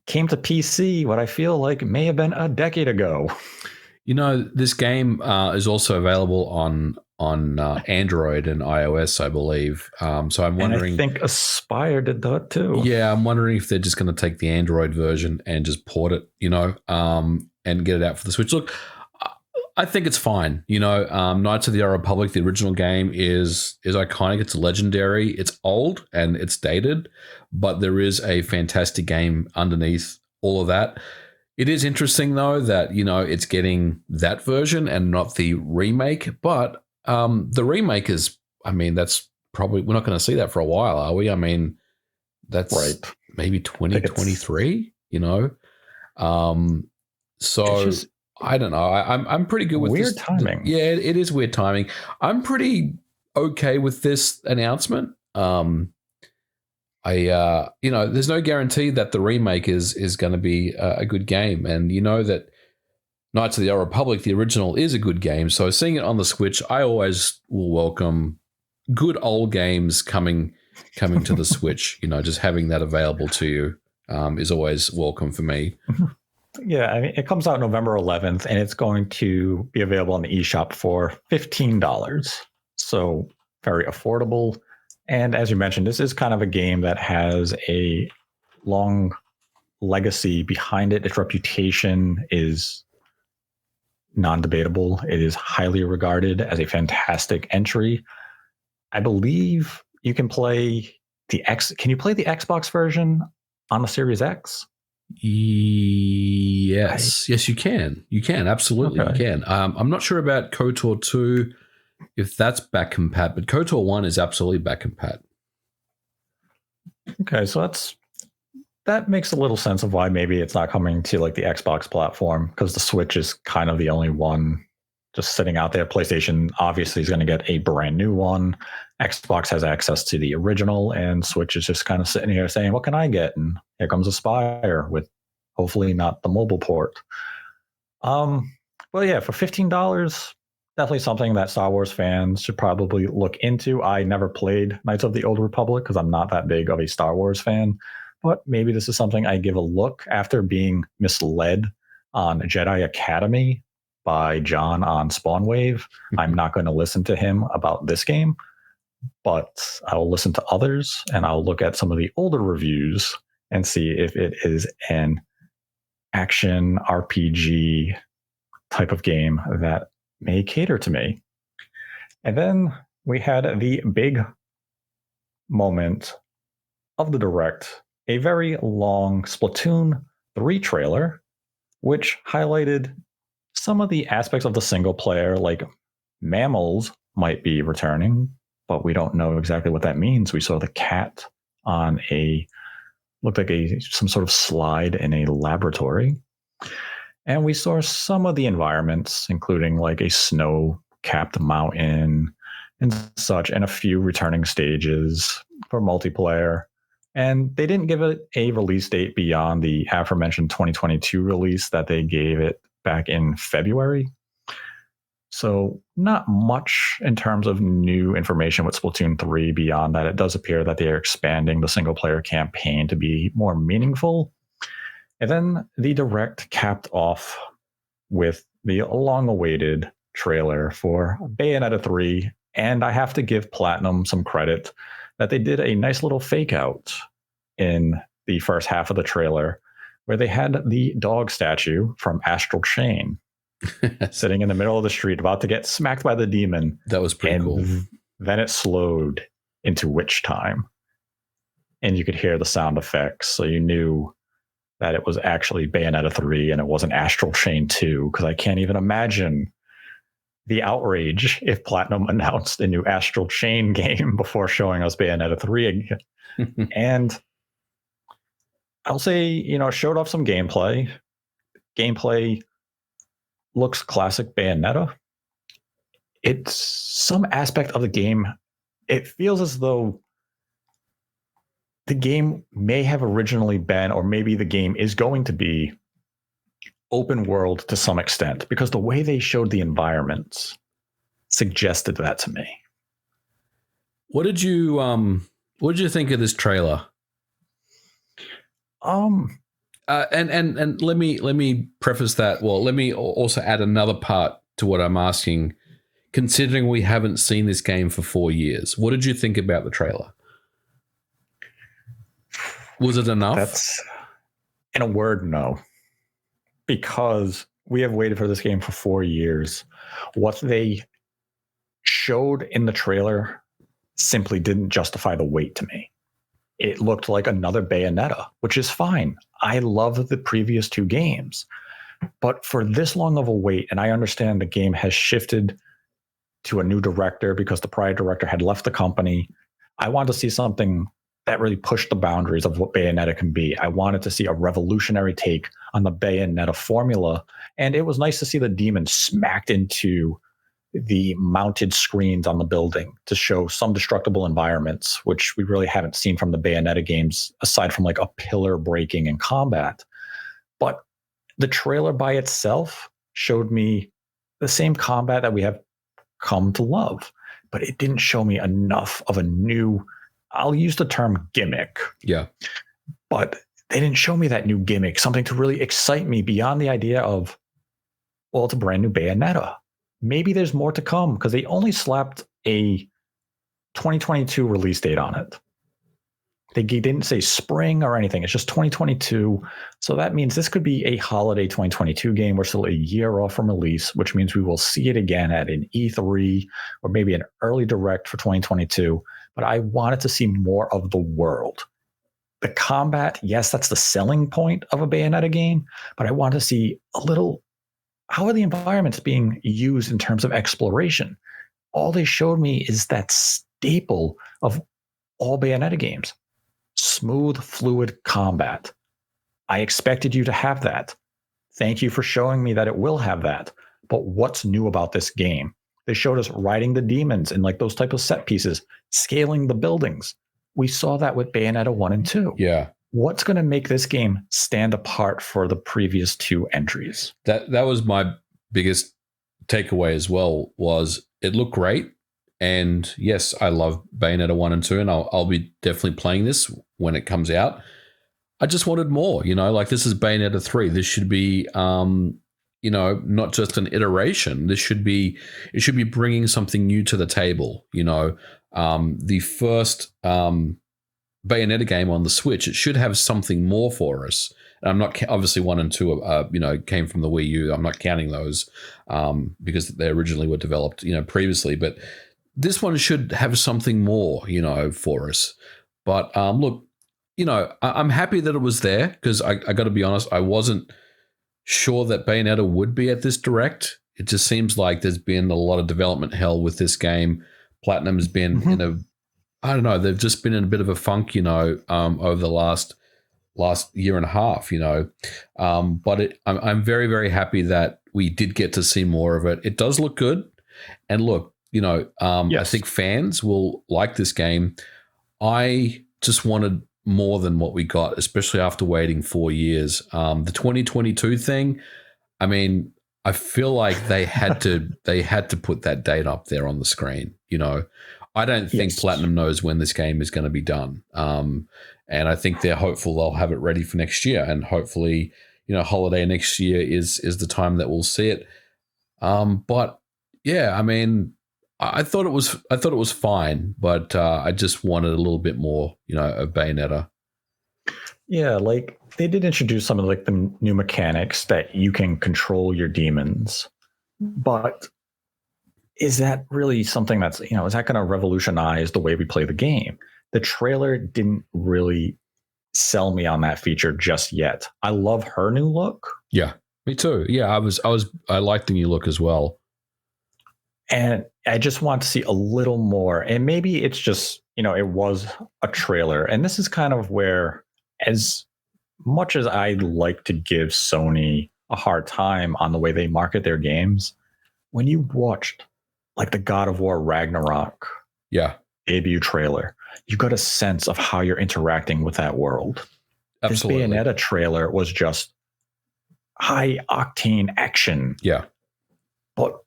came to PC, what I feel like may have been a decade ago. You know, this game is also available on Android and iOS, I believe. So I'm wondering. And I think Aspyr did that too. Yeah, I'm wondering if they're just going to take the Android version and just port it, you know, and get it out for the Switch. Look, I think it's fine. You know, Knights of the Old Republic, the original game, is iconic. It's legendary. It's old and it's dated, but there is a fantastic game underneath all of that. It is interesting, though, that, you know, it's getting that version and not the remake. But the remake is, I mean, that's probably, we're not going to see that for a while, are we? I mean, that's right. Maybe 2023, you know? So I don't know. I'm pretty good with Weird this. timing. Yeah, it is weird timing. I'm pretty okay with this announcement. There's no guarantee that the remake is going to be a good game, and you know that Knights of the Old Republic, the original, is a good game. So seeing it on the Switch, I always will welcome good old games coming to the Switch. Just having that available to you is always welcome for me. Yeah, I mean, it comes out November 11th, and it's going to be available on the eShop for $15. So very affordable. And as you mentioned, this is kind of a game that has a long legacy behind it. Its reputation is non-debatable. It is highly regarded as a fantastic entry. I believe you can play Can you play the Xbox version on the Series X? Yes, you can. You can, absolutely. Okay. You can. I'm not sure about KOTOR 2 if that's back compat, but KOTOR 1 is absolutely back compat. Okay, so that makes a little sense of why maybe it's not coming to like the Xbox platform, because the Switch is kind of the only one just sitting out there. PlayStation obviously is going to get a brand new one. Xbox has access to the original, and Switch is just kind of sitting here saying, what can I get? And here comes Aspire with hopefully not the mobile port. Well, yeah, for $15, definitely something that Star Wars fans should probably look into. I never played Knights of the Old Republic because I'm not that big of a Star Wars fan, but maybe this is something I give a look after being misled on Jedi Academy by John on Spawnwave. I'm not going to listen to him about this game, but I'll listen to others, and I'll look at some of the older reviews and see if it is an action RPG type of game that may cater to me. And then we had the big moment of the Direct, a very long Splatoon 3 trailer, which highlighted some of the aspects of the single player, like mammals might be returning, but we don't know exactly what that means. We saw the cat on looked like some sort of slide in a laboratory. And we saw some of the environments, including like a snow-capped mountain and such, and a few returning stages for multiplayer. And they didn't give it a release date beyond the aforementioned 2022 release that they gave it back in February. So not much in terms of new information with Splatoon 3 beyond that. It does appear that they are expanding the single-player campaign to be more meaningful. And then the Direct capped off with the long-awaited trailer for Bayonetta 3. And I have to give Platinum some credit that they did a nice little fake out in the first half of the trailer where they had the dog statue from Astral Chain sitting in the middle of the street about to get smacked by the demon. That was pretty cool. Then it slowed into witch time. And you could hear the sound effects. So you knew that it was actually Bayonetta 3 and it wasn't Astral Chain 2, because I can't even imagine the outrage if Platinum announced a new Astral Chain game before showing us Bayonetta 3 again. And I'll say, showed off some gameplay. Gameplay looks classic Bayonetta. It's some aspect of the game. It feels as though the game may have originally been, or maybe the game is going to be, open world to some extent, because the way they showed the environments suggested that to me. What did you think of this trailer? And let me preface that. Well, let me also add another part to what I'm asking. Considering we haven't seen this game for 4 years, what did you think about the trailer? Was it enough? That's, in a word, no. Because we have waited for this game for 4 years. What they showed in the trailer simply didn't justify the wait to me. It looked like another Bayonetta, which is fine. I love the previous 2 games. But for this long of a wait, and I understand the game has shifted to a new director because the prior director had left the company, I wanted to see something that really pushed the boundaries of what Bayonetta can be. I wanted to see a revolutionary take on the Bayonetta formula. And it was nice to see the demon smacked into the mounted screens on the building to show some destructible environments, which we really haven't seen from the Bayonetta games, aside from like a pillar breaking in combat. But the trailer by itself showed me the same combat that we have come to love, but it didn't show me enough of a new, I'll use the term gimmick. Yeah. But they didn't show me that new gimmick, something to really excite me beyond the idea of, well, it's a brand new Bayonetta. Maybe there's more to come because they only slapped a 2022 release date on it. They didn't say spring or anything. It's just 2022. So that means this could be a holiday 2022 game. We're still a year off from release, which means we will see it again at an E3 or maybe an early direct for 2022. But I wanted to see more of the world. The combat, yes, that's the selling point of a Bayonetta game, but I want to see a little, how are the environments being used in terms of exploration? All they showed me is that staple of all Bayonetta games. Smooth, fluid combat. I expected you to have that. Thank you for showing me that it will have that. But what's new about this game? They showed us riding the demons in like those type of set pieces, scaling the buildings. We saw that with Bayonetta 1 and 2. Yeah. What's going to make this game stand apart for the previous two entries? That was my biggest takeaway as well, was it looked great. And yes, I love Bayonetta 1 and 2, and I'll be definitely playing this when it comes out. I just wanted more, like this is Bayonetta 3. This should be, not just an iteration. It should be bringing something new to the table. The first Bayonetta game on the Switch, it should have something more for us. And I'm not, obviously 1 and 2, came from the Wii U. I'm not counting those because they originally were developed, previously. But this one should have something more, for us. But look, I'm happy that it was there because I got to be honest, I wasn't sure that Bayonetta would be at this direct. It just seems like there's been a lot of development hell with this game. Platinum has been in a, I don't know, they've just been in a bit of a funk, over the last year and a half, but I'm very, very happy that we did get to see more of it. It does look good. And look, yes. I think fans will like this game. I just wanted more than what we got, especially after waiting 4 years. The 2022 thing, I mean, I feel like they had to put that date up there on the screen. I don't think Platinum knows when this game is going to be done. And I think they're hopeful they'll have it ready for next year. And hopefully, holiday next year is the time that we'll see it. But yeah, I mean, I thought it was fine, but I just wanted a little bit more, of Bayonetta. Yeah, like they did introduce some of like the new mechanics that you can control your demons, but is that really something that's, is that going to revolutionize the way we play the game? The trailer didn't really sell me on that feature just yet. I love her new look. Yeah, me too. Yeah, I liked the new look as well. And I just want to see a little more. And maybe it's just, it was a trailer. And this is kind of where, as much as I like to give Sony a hard time on the way they market their games, when you watched like the God of War Ragnarok debut trailer, you got a sense of how you're interacting with that world. Absolutely. This Bayonetta trailer was just high octane action. Yeah. But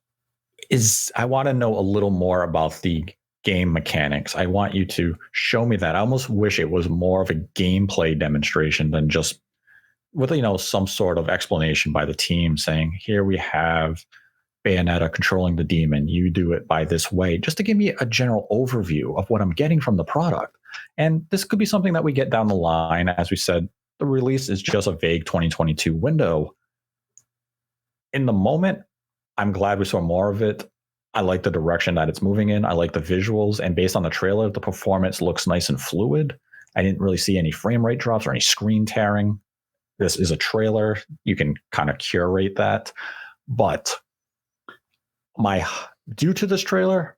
I want to know a little more about the game mechanics. I want you to show me that. I almost wish it was more of a gameplay demonstration than just with, some sort of explanation by the team saying, here we have Bayonetta controlling the demon. You do it by this way, just to give me a general overview of what I'm getting from the product. And this could be something that we get down the line. As we said, the release is just a vague 2022 window. In the moment, I'm glad we saw more of it. I like the direction that it's moving in. I like the visuals. And based on the trailer, the performance looks nice and fluid. I didn't really see any frame rate drops or any screen tearing. This is a trailer. You can kind of curate that. But due to this trailer,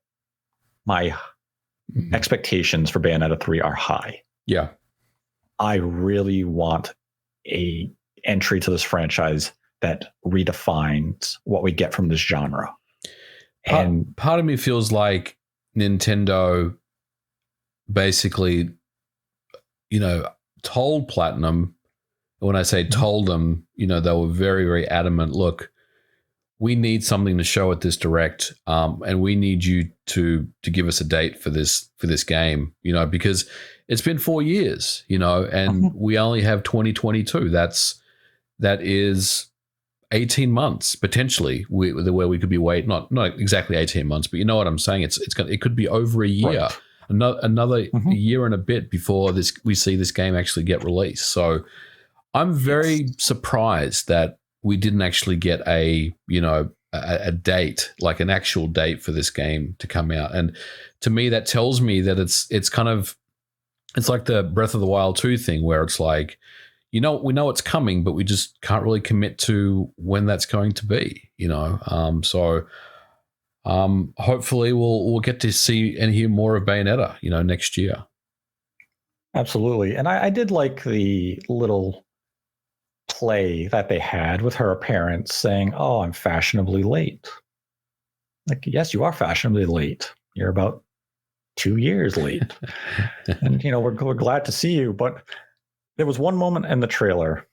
my expectations for Bayonetta 3 are high. Yeah. I really want a entry to this franchise that redefines what we get from this genre. And part of me feels like Nintendo basically, told Platinum. When I say told them, they were very, very adamant. Look, we need something to show at this direct, and we need you to give us a date for this game. Because it's been 4 years, and we only have 2022. That is 18 months potentially where we could be waiting. Not exactly 18 months, but you know what I'm saying. It could be over a year, right. another year and a bit before we see this game actually get released. So I'm very surprised that we didn't actually get a date, like an actual date for this game to come out. And to me, that tells me that it's like the Breath of the Wild 2 thing, where it's like, we know it's coming, but we just can't really commit to when that's going to be, So hopefully we'll get to see and hear more of Bayonetta, next year. Absolutely. And I did like the little play that they had with her appearance saying, "Oh, I'm fashionably late." Like, yes, you are fashionably late. You're about 2 years late. And, we're glad to see you, but there was one moment in the trailer,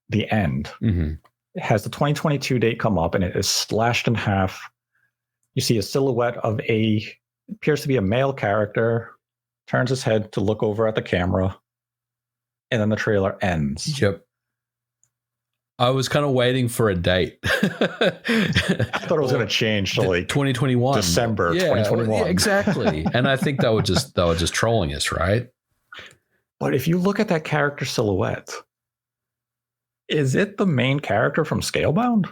the end. Mm-hmm. It has the 2022 date come up, and it is slashed in half. You see a silhouette of appears to be a male character, turns his head to look over at the camera, and then the trailer ends. Yep. I was kind of waiting for a date. I thought it was going to change to like 2021, December 2021. Yeah, exactly. And I think they were just trolling us, right? But if you look at that character silhouette, is it the main character from Scalebound?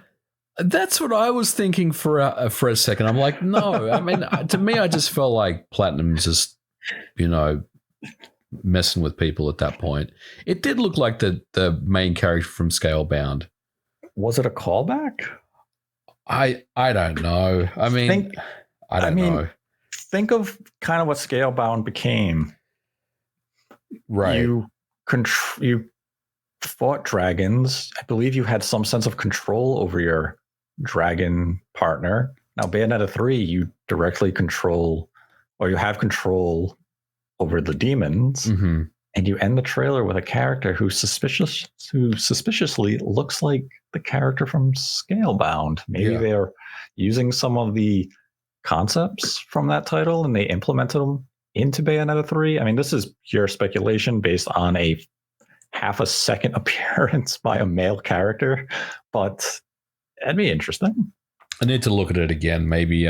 That's what I was thinking for a second. I'm like, no. I mean, to me, I just felt like Platinum's just, messing with people at that point. It did look like the main character from Scalebound. Was it a callback? I don't know. I mean, I don't know. Think of kind of what Scalebound became. Right. You fought dragons. I believe you had some sense of control over your dragon partner. Now, Bayonetta 3, you directly control, or you have control over the demons, and you end the trailer with a character who suspiciously looks like the character from Scalebound. Maybe they're using some of the concepts from that title and they implemented them into Bayonetta 3. I mean, this is pure speculation based on a half a second appearance by a male character, but that'd be interesting. I need to look at it again. Maybe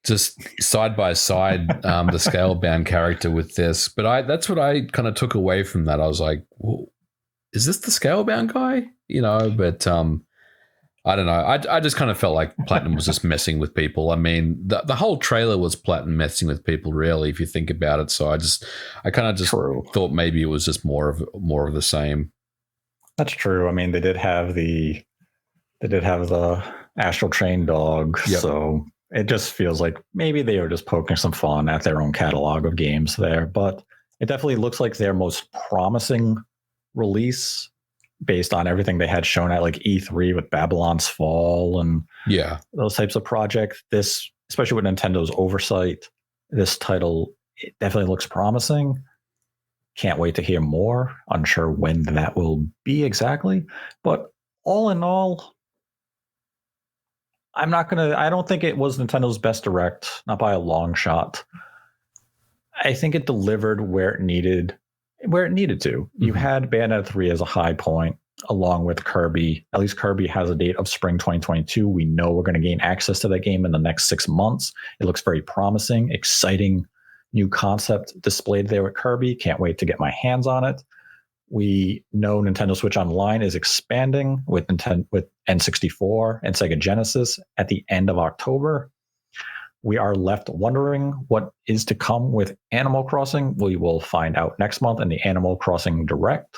just side by side the Scalebound character with this. But that's what I kind of took away from that. I was like, well, is this the Scalebound guy? But I don't know. I just kind of felt like Platinum was just messing with people. I mean, the whole trailer was Platinum messing with people, really, if you think about it. So I kind of just thought maybe it was just more of the same. That's true. I mean, they did have the Astral Chain dog, so it just feels like maybe they were just poking some fun at their own catalog of games there. But it definitely looks like their most promising release based on everything they had shown at like E3 with Babylon's Fall and those types of projects. This, especially with Nintendo's oversight, this title, it definitely looks promising. Can't wait to hear more. Unsure when that will be exactly. But all in all, I don't think it was Nintendo's best direct, not by a long shot. I think it delivered where it needed to. Mm-hmm. You had Bayonetta 3 as a high point, along with Kirby. At least Kirby has a date of spring 2022. We know we're going to gain access to that game in the next 6 months. It looks very promising, exciting new concept displayed there with Kirby. Can't wait to get my hands on it. We know Nintendo Switch Online is expanding with N64 and Sega Genesis at the end of October. We are left wondering what is to come with Animal Crossing. We will find out next month in the Animal Crossing Direct.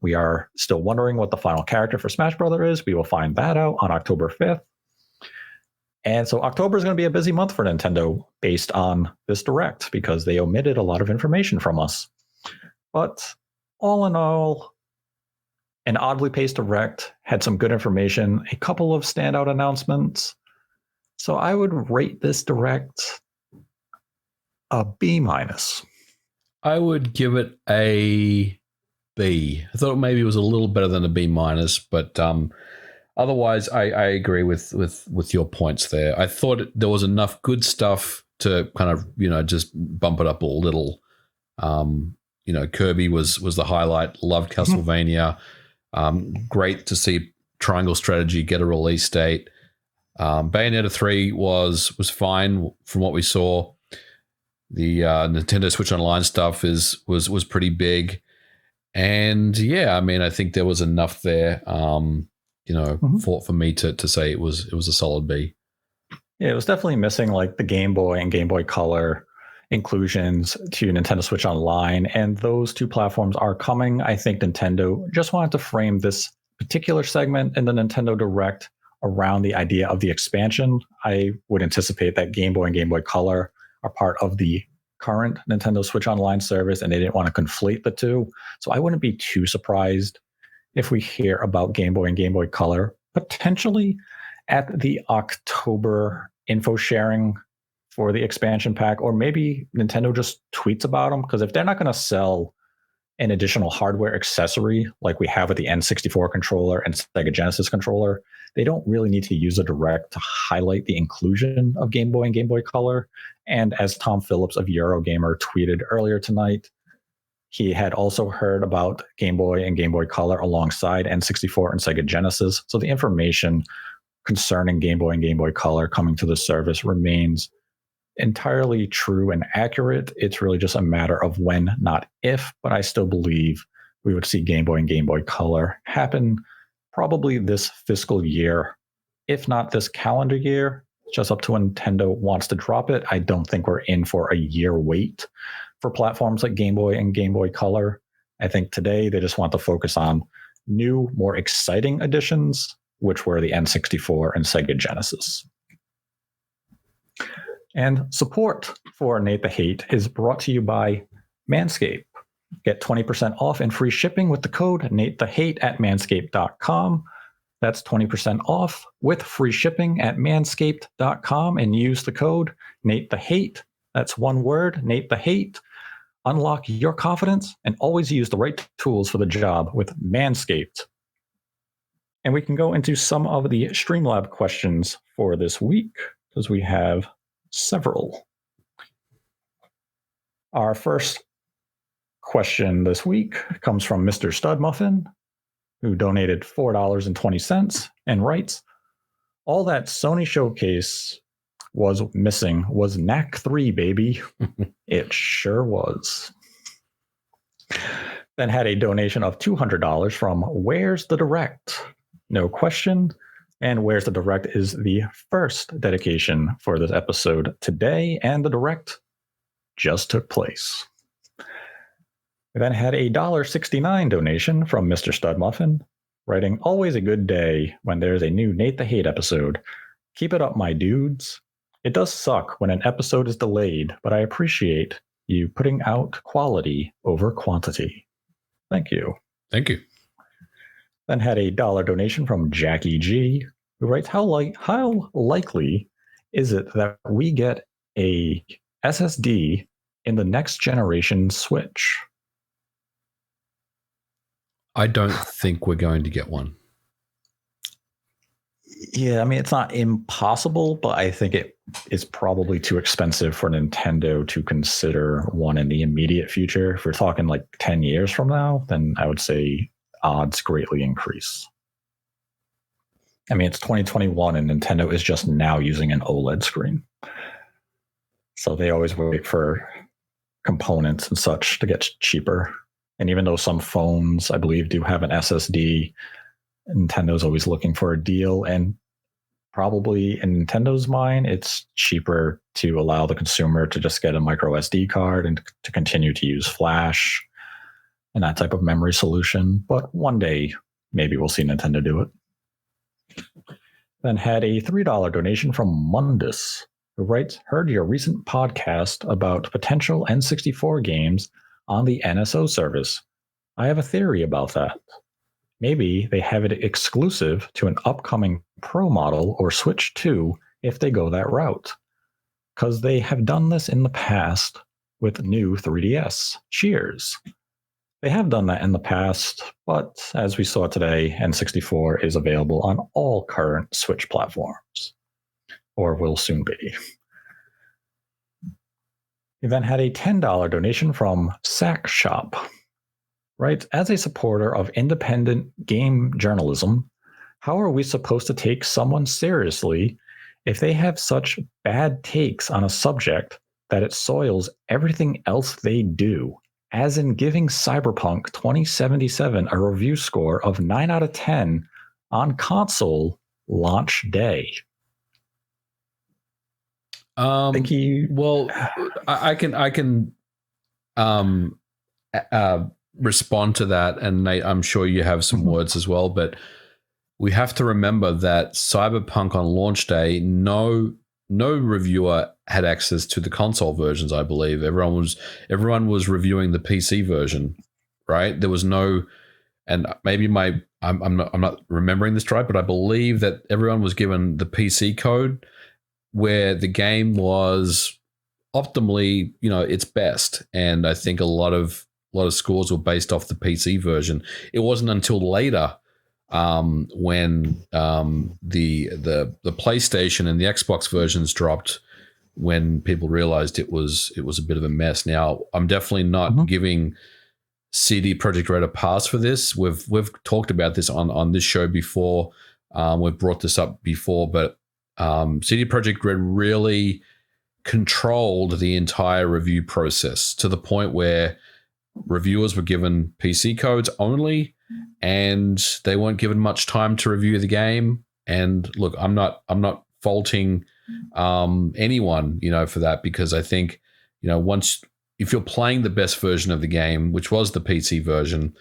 We are still wondering what the final character for Smash Brothers is. We will find that out on October 5th. And so October is going to be a busy month for Nintendo based on this Direct because they omitted a lot of information from us. But all in all, an oddly paced direct, had some good information, a couple of standout announcements. So I would rate this direct a B minus. I would give it a B. I thought maybe it was a little better than a B minus, but otherwise, I agree with your points there. I thought there was enough good stuff to kind of just bump it up a little. Kirby was the highlight. Loved Castlevania. Great to see Triangle Strategy get a release date. Bayonetta 3 was fine from what we saw. The Nintendo Switch Online stuff was pretty big, and yeah, I mean, I think there was enough there, for me to say it was a solid B. Yeah, it was definitely missing like the Game Boy and Game Boy Color inclusions to Nintendo Switch Online, and those two platforms are coming. I think Nintendo just wanted to frame this particular segment in the Nintendo Direct around the idea of the expansion. I would anticipate that Game Boy and Game Boy Color are part of the current Nintendo Switch Online service, and they didn't want to conflate the two. So I wouldn't be too surprised if we hear about Game Boy and Game Boy Color potentially at the October info sharing for the expansion pack, or maybe Nintendo just tweets about them, because if they're not going to sell an additional hardware accessory like we have with the N64 controller and Sega Genesis controller, they don't really need to use a direct to highlight the inclusion of Game Boy and Game Boy Color. And as Tom Phillips of Eurogamer tweeted earlier tonight, he had also heard about Game Boy and Game Boy Color alongside N64 and Sega Genesis. So the information concerning Game Boy and Game Boy Color coming to the service remains entirely true and accurate. It's really just a matter of when, not if, but I still believe we would see Game Boy and Game Boy Color happen probably this fiscal year, if not this calendar year. Just up to when Nintendo wants to drop it. I don't think we're in for a year wait for platforms like Game Boy and Game Boy Color. I think today they just want to focus on new, more exciting additions, which were the N64 and Sega Genesis. And support for Nate the Hate is brought to you by Manscaped. Get 20% off and free shipping with the code Nate the Hate at manscaped.com. That's 20% off with free shipping at manscaped.com, and use the code Nate the Hate. That's one word, Nate the Hate. Unlock your confidence and always use the right tools for the job with Manscaped. And we can go into some of the Streamlab questions for this week, because we have several. Our first question this week comes from Mr. Stud Muffin, who donated $4.20 and writes, "All that Sony showcase was missing was Knack 3, baby." It sure was. Then had a donation of $200 from Where's the Direct? No question. And Where's the Direct is the first dedication for this episode today, and the Direct just took place. We then had a $1.69 donation from Mr. Stud Muffin, writing, "Always a good day when there's a new Nate the Hate episode. Keep it up, my dudes. It does suck when an episode is delayed, but I appreciate you putting out quality over quantity. Thank you." Thank you. Then had a $1 donation from Jackie G, who writes, how likely is it that we get a SSD in the next generation Switch? I don't think we're going to get one. Yeah, I mean, it's not impossible, but I think it is probably too expensive for Nintendo to consider one in the immediate future. If we're talking like 10 years from now, then I would say odds greatly increase. I mean, it's 2021 and Nintendo is just now using an OLED screen. So they always wait for components and such to get cheaper. And even though some phones, I believe, do have an SSD, Nintendo's always looking for a deal. And probably in Nintendo's mind, it's cheaper to allow the consumer to just get a micro SD card and to continue to use Flash and that type of memory solution. But one day, maybe we'll see Nintendo do it. Then had a $3 donation from Mundus, who writes, "Heard your recent podcast about potential N64 games on the NSO service. I have a theory about that. Maybe they have it exclusive to an upcoming Pro model or Switch 2 if they go that route. Because they have done this in the past with new 3DS. Cheers. They have done that in the past, but as we saw today, N64 is available on all current Switch platforms, or will soon be. We then had a $10 donation from Sack Shop. Right, as a supporter of independent game journalism, how are we supposed to take someone seriously if they have such bad takes on a subject that it soils everything else they do, as in giving Cyberpunk 2077 a review score of 9 out of 10 on console launch day? I can respond to that, and Nate, I'm sure you have some words as well, but we have to remember that Cyberpunk on launch day, no reviewer had access to the console versions. I believe everyone was reviewing the PC version, right? There was no, and maybe I'm not remembering this right, but I believe that everyone was given the PC code where the game was optimally, its best, and I think a lot of scores were based off the PC version. It wasn't until later when the PlayStation and the Xbox versions dropped when people realized it was a bit of a mess. Now, I'm definitely not giving CD Projekt Red a pass for this. We've talked about this on this show before. We've brought this up before, but CD Projekt Red really controlled the entire review process to the point where reviewers were given PC codes only, and they weren't given much time to review the game. And look, I'm not faulting anyone, for that, because I think, if you're playing the best version of the game, which was the PC version,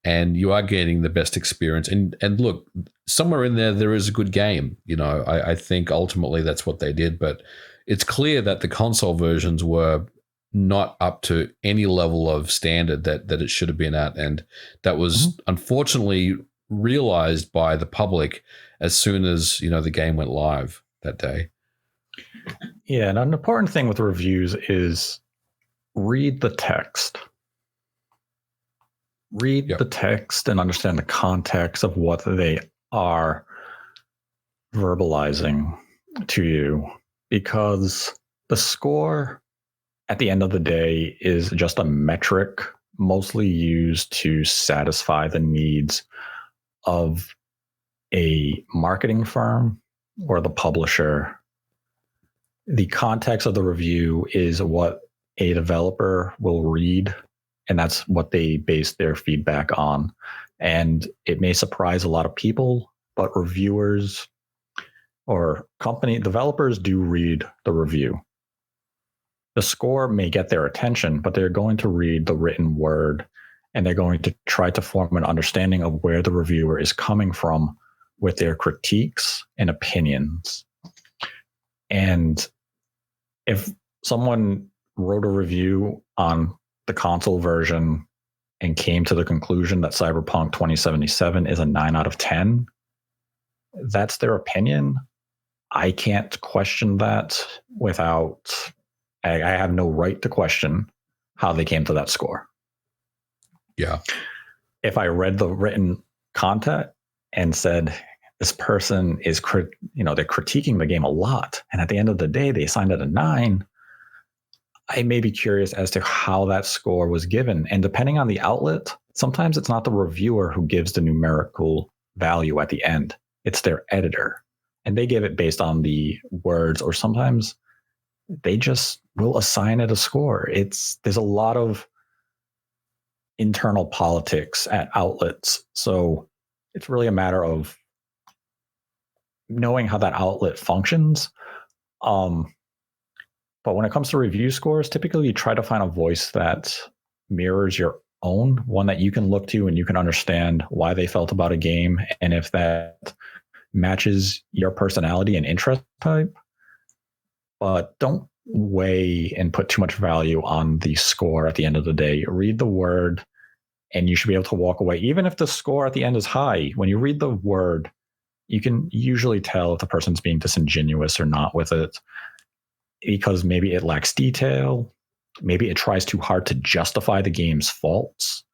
and you are getting the best experience, and look, somewhere in there is a good game. I think ultimately that's what they did, but it's clear that the console versions were not up to any level of standard that it should have been at. And that was unfortunately realized by the public as soon as, the game went live that day. Yeah, and an important thing with reviews is read the text. Read the text and understand the context of what they are verbalizing to you, because the score at the end of the day is just a metric mostly used to satisfy the needs of a marketing firm or the publisher. The context of the review is what a developer will read, and that's what they base their feedback on. And it may surprise a lot of people, but reviewers or company developers do read the review. The score may get their attention, but they're going to read the written word, and they're going to try to form an understanding of where the reviewer is coming from with their critiques and opinions. And if someone wrote a review on the console version and came to the conclusion that Cyberpunk 2077 is a 9 out of 10, that's their opinion. I can't question that I have no right to question how they came to that score. Yeah. If I read the written content and said, this person is, they're critiquing the game a lot, and at the end of the day, they assigned it a 9, I may be curious as to how that score was given. And depending on the outlet, sometimes it's not the reviewer who gives the numerical value at the end. It's their editor. And they give it based on the words, or sometimes they just will assign it a score. There's a lot of internal politics at outlets. So it's really a matter of knowing how that outlet functions. But when it comes to review scores, typically you try to find a voice that mirrors your own, one that you can look to and you can understand why they felt about a game, and if that matches your personality and interest type. But don't weigh and put too much value on the score at the end of the day. Read the word, and you should be able to walk away. Even if the score at the end is high, when you read the word, you can usually tell if the person's being disingenuous or not with it, because maybe it lacks detail. Maybe it tries too hard to justify the game's faults.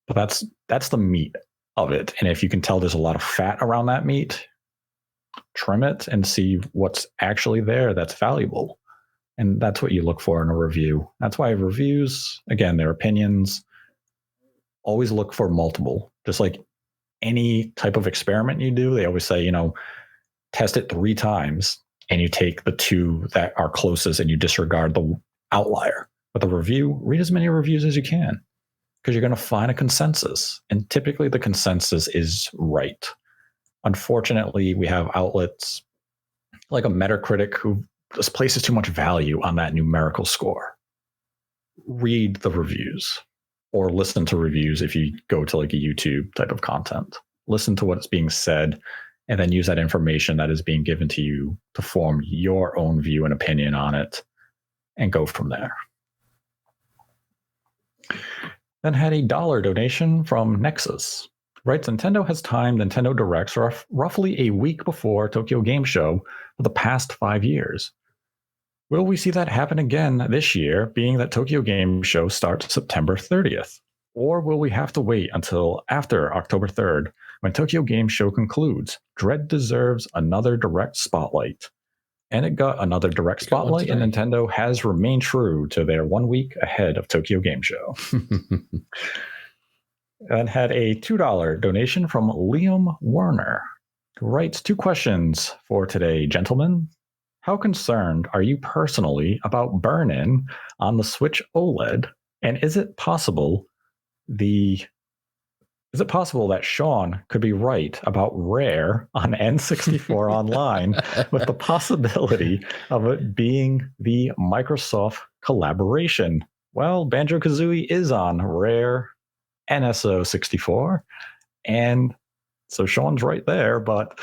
But that's the meat of it. And if you can tell there's a lot of fat around that meat, trim it and see what's actually there that's valuable. And that's what you look for in a review. That's why reviews, again, they're opinions. Always look for multiple. Just like any type of experiment you do, they always say, test it 3 times and you take the 2 that are closest and you disregard the outlier. With a review, read as many reviews as you can, because you're going to find a consensus. And typically the consensus is right. Unfortunately, we have outlets like a Metacritic who just places too much value on that numerical score. Read the reviews or listen to reviews if you go to like a YouTube type of content. Listen to what's being said and then use that information that is being given to you to form your own view and opinion on it and go from there. Then had a $1 donation from Nexus. Writes, Nintendo has timed Nintendo Directs roughly a week before Tokyo Game Show for the past 5 years. Will we see that happen again this year, being that Tokyo Game Show starts September 30th? Or will we have to wait until after October 3rd when Tokyo Game Show concludes? Dread deserves another Direct spotlight. And it got another Direct spotlight, and Nintendo has remained true to their 1 week ahead of Tokyo Game Show. And had a $2 donation from Liam Werner, who writes 2 questions for today, gentlemen. How concerned are you personally about burn-in on the Switch OLED? And is it possible that Sean could be right about Rare on N64 Online, with the possibility of it being the Microsoft collaboration? Well, Banjo-Kazooie is on Rare NSO 64, and so Sean's right there, but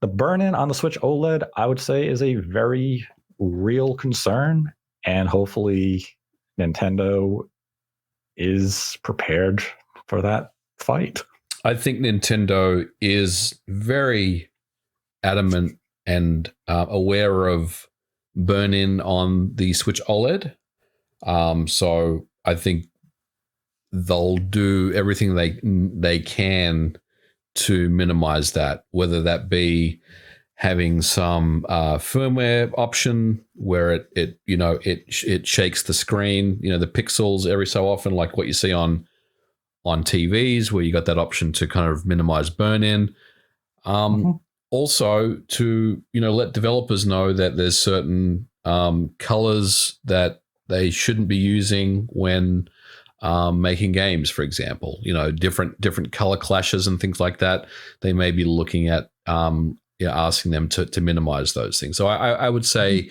the burn-in on the Switch OLED, I would say, is a very real concern, and hopefully Nintendo is prepared for that fight. I think Nintendo is very adamant and aware of burn-in on the Switch OLED. So I think they'll do everything they can to minimize that, whether that be having some firmware option where it shakes the screen, the pixels every so often, like what you see on TVs, where you got that option to kind of minimize burn-in. Also to let developers know that there's certain colors that they shouldn't be using when making games, for example. Different color clashes and things like that. They may be looking at asking them to minimize those things. So I would say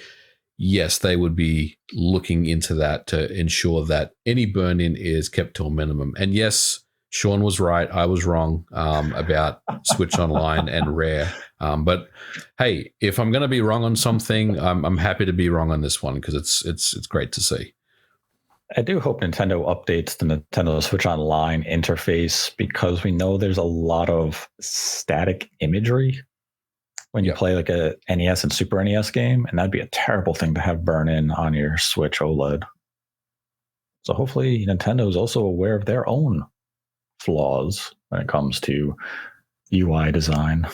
yes, they would be looking into that to ensure that any burn-in is kept to a minimum. And yes, Sean was right. I was wrong about Switch Online and Rare. But hey, if I'm going to be wrong on something, I'm happy to be wrong on this one, because it's great to see. I do hope Nintendo updates the Nintendo Switch Online interface, because we know there's a lot of static imagery when you play like a NES and Super NES game, and that'd be a terrible thing to have burn in on your Switch OLED. So hopefully Nintendo is also aware of their own flaws when it comes to UI design.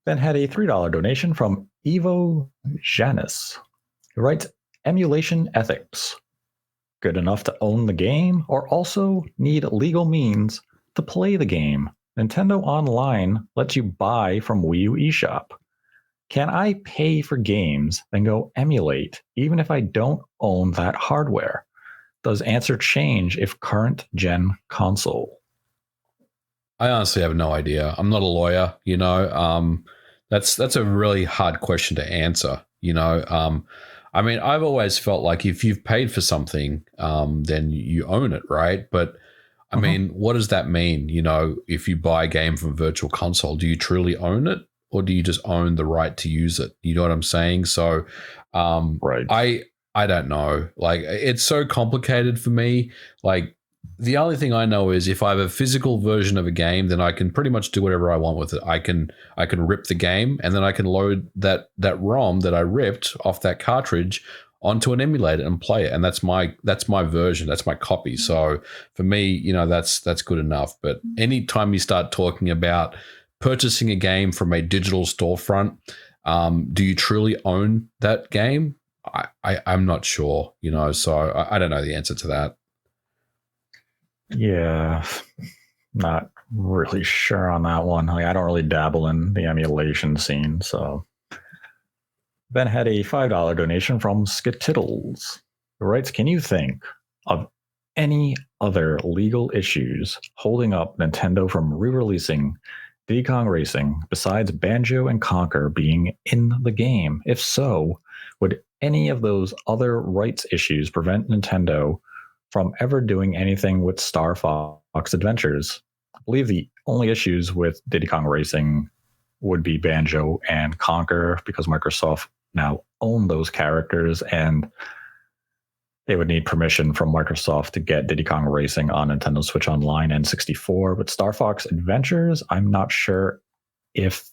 Then had a $3 donation from Evo Janis, who writes, emulation ethics. Good enough to own the game, or also need legal means to play the game? Nintendo Online lets you buy from Wii U eShop. Can I pay for games, then go emulate, even if I don't own that hardware? Does answer change if current gen console? I honestly have no idea. I'm not a lawyer, That's a really hard question to answer, I mean, I've always felt like if you've paid for something, then you own it, right? But I mean, what does that mean? If you buy a game from Virtual Console, do you truly own it? or do you just own the right to use it? You know what I'm saying? So Right. I don't know. Like, it's so complicated for me. Like, the only thing I know is if I have a physical version of a game, then I can pretty much do whatever I want with it. I can rip the game, and then I can load that ROM that I ripped off that cartridge onto an emulator and play it. And that's my version. That's my copy. So for me, that's good enough. But anytime you start talking about purchasing a game from a digital storefront, do you truly own that game? I'm not sure, so I don't know the answer to that. Yeah, not really sure on that one. Like, I don't really dabble in the emulation scene, so. Ben had a $5 donation from Skittles, who writes, can you think of any other legal issues holding up Nintendo from re-releasing Diddy Kong Racing besides Banjo and Conquer being in the game? If so, would any of those other rights issues prevent Nintendo from ever doing anything with Star Fox Adventures? I believe the only issues with Diddy Kong Racing would be Banjo and Conquer, because Microsoft now own those characters, and they would need permission from Microsoft to get Diddy Kong Racing on Nintendo Switch Online and 64. But Star Fox Adventures, I'm not sure if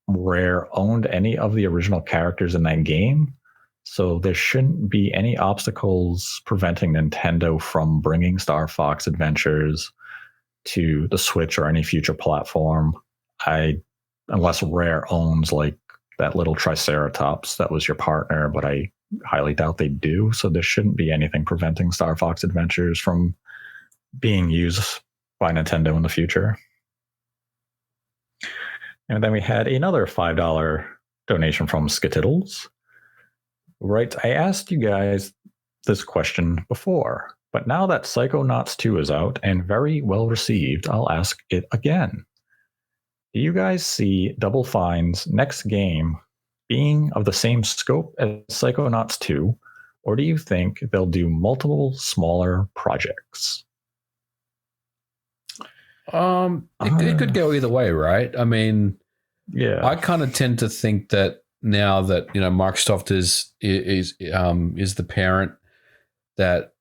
Rare owned any of the original characters in that game. So there shouldn't be any obstacles preventing Nintendo from bringing Star Fox Adventures to the Switch or any future platform. Unless Rare owns like that little Triceratops that was your partner, but I highly doubt they do. So there shouldn't be anything preventing Star Fox Adventures from being used by Nintendo in the future. And then we had another $5 donation from Skittles. Right, I asked you guys this question before, but now that Psychonauts 2 is out and very well received, I'll ask it again. Do you guys see Double Fine's next game being of the same scope as Psychonauts 2, or do you think they'll do multiple smaller projects? It could go either way, right? I mean, yeah, I kind of tend to think that now that Microsoft is the parent, that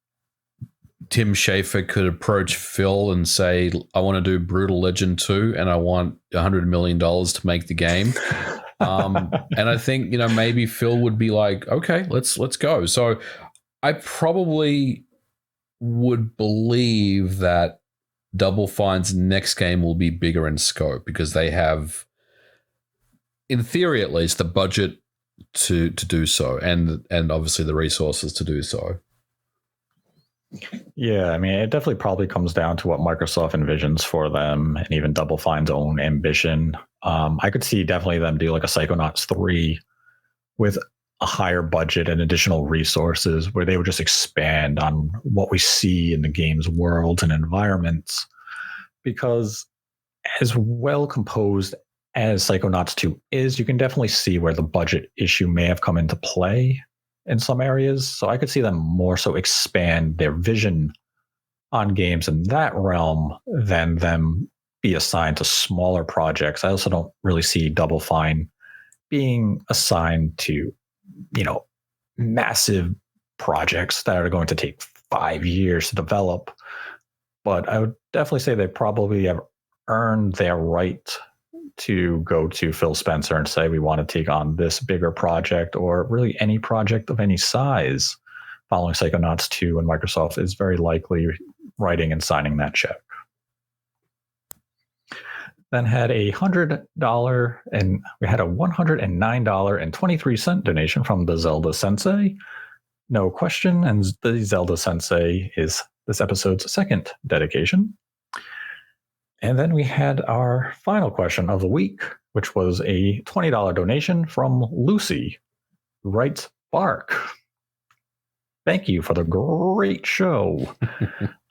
Tim Schafer could approach Phil and say, I want to do Brutal Legend 2 and I want $100 million to make the game. And I think, maybe Phil would be like, okay, let's go. So I probably would believe that Double Fine's next game will be bigger in scope, because they have, in theory at least, the budget to do so, and obviously the resources to do so. Yeah, I mean, it definitely probably comes down to what Microsoft envisions for them, and even Double Fine's own ambition. I could see definitely them do like a Psychonauts 3 with a higher budget and additional resources, where they would just expand on what we see in the game's worlds and environments. Because as well composed as Psychonauts 2 is, you can definitely see where the budget issue may have come into play in some areas. So I could see them more so expand their vision on games in that realm than them be assigned to smaller projects. I also don't really see Double Fine being assigned to, massive projects that are going to take 5 years to develop. But I would definitely say they probably have earned their right to go to Phil Spencer and say, we want to take on this bigger project, or really any project of any size following Psychonauts 2, and Microsoft is very likely writing and signing that check. Then had a $100 and we had a $109.23 donation from the Zelda Sensei. No question, and the Zelda Sensei is this episode's second dedication. And then we had our final question of the week, which was a $20 donation from Lucy, who writes, Bark. Thank you for the great show.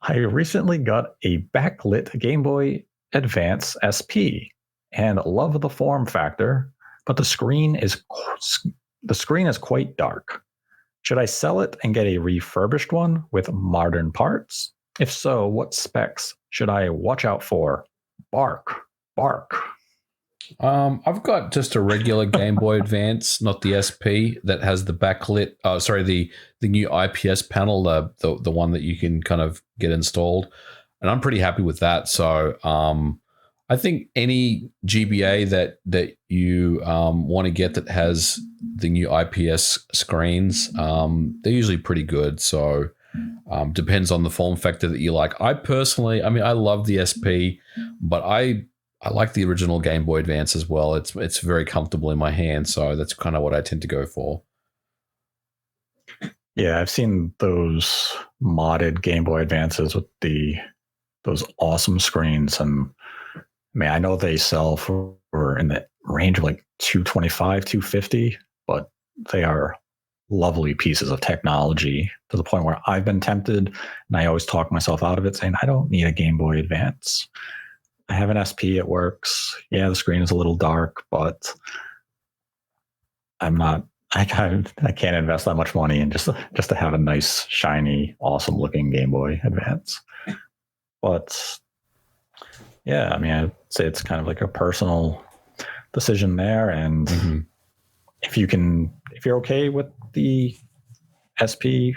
I recently got a backlit GameBoy Advance SP and love the form factor, but the screen is quite dark. Should I sell it and get a refurbished one with modern parts? If so, what specs should I watch out for? Bark. I've got just a regular Game Boy Advance, not the SP, that has the backlit. The new IPS panel, the one that you can kind of get installed, and I'm pretty happy with that. So I think any GBA that you want to get that has the new IPS screens, they're usually pretty good. So depends on the form factor that you like. I personally, I mean, I love the SP, but I like the original Game Boy Advance as well. It's very comfortable in my hand, so that's kind of what I tend to go for. Yeah, I've seen those modded Game Boy Advances with those awesome screens, and I mean, I know they sell for in the range of like $225, $250, but they are lovely pieces of technology to the point where I've been tempted, and I always talk myself out of it, saying I don't need a Game Boy Advance. I have an SP, it works. Yeah, the screen is a little dark, but I can't invest that much money in just to have a nice, shiny, awesome looking Game Boy Advance. But yeah, I mean, I'd say it's kind of like a personal decision there. And if you're okay with the SP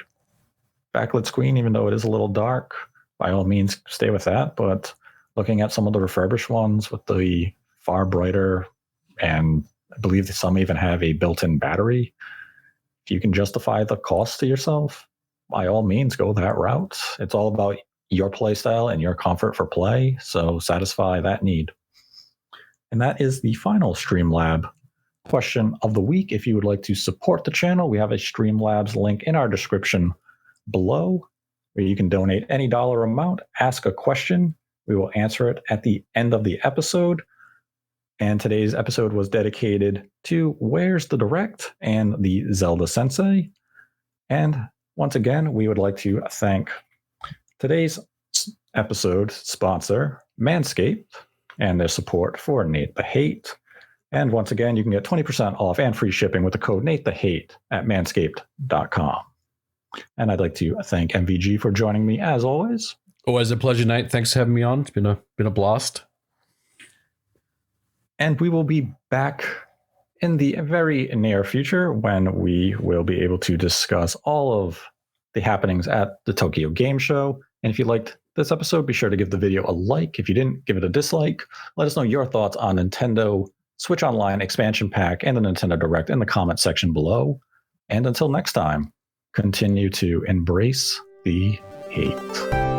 backlit screen, even though it is a little dark, by all means, stay with that. But looking at some of the refurbished ones with the far brighter, and I believe some even have a built-in battery, if you can justify the cost to yourself, by all means, go that route. It's all about your play style and your comfort for play, so satisfy that need. And that is the final Streamlab question of the week. If you would like to support the channel, we have a Streamlabs link in our description below, where you can donate any dollar amount, ask a question. We will answer it at the end of the episode. And today's episode was dedicated to Where's the Direct and the Zelda Sensei. And once again, we would like to thank today's episode sponsor, Manscaped, and their support for Nate the Hate. And once again, you can get 20% off and free shipping with the code Nate the Hate at manscaped.com. And I'd like to thank MVG for joining me as always. Always a pleasure, Nate. Thanks for having me on. It's been a blast. And we will be back in the very near future when we will be able to discuss all of the happenings at the Tokyo Game Show. And if you liked this episode, be sure to give the video a like. If you didn't, give it a dislike. Let us know your thoughts on Nintendo Switch Online Expansion Pack and the Nintendo Direct in the comment section below. And until next time, continue to embrace the hate.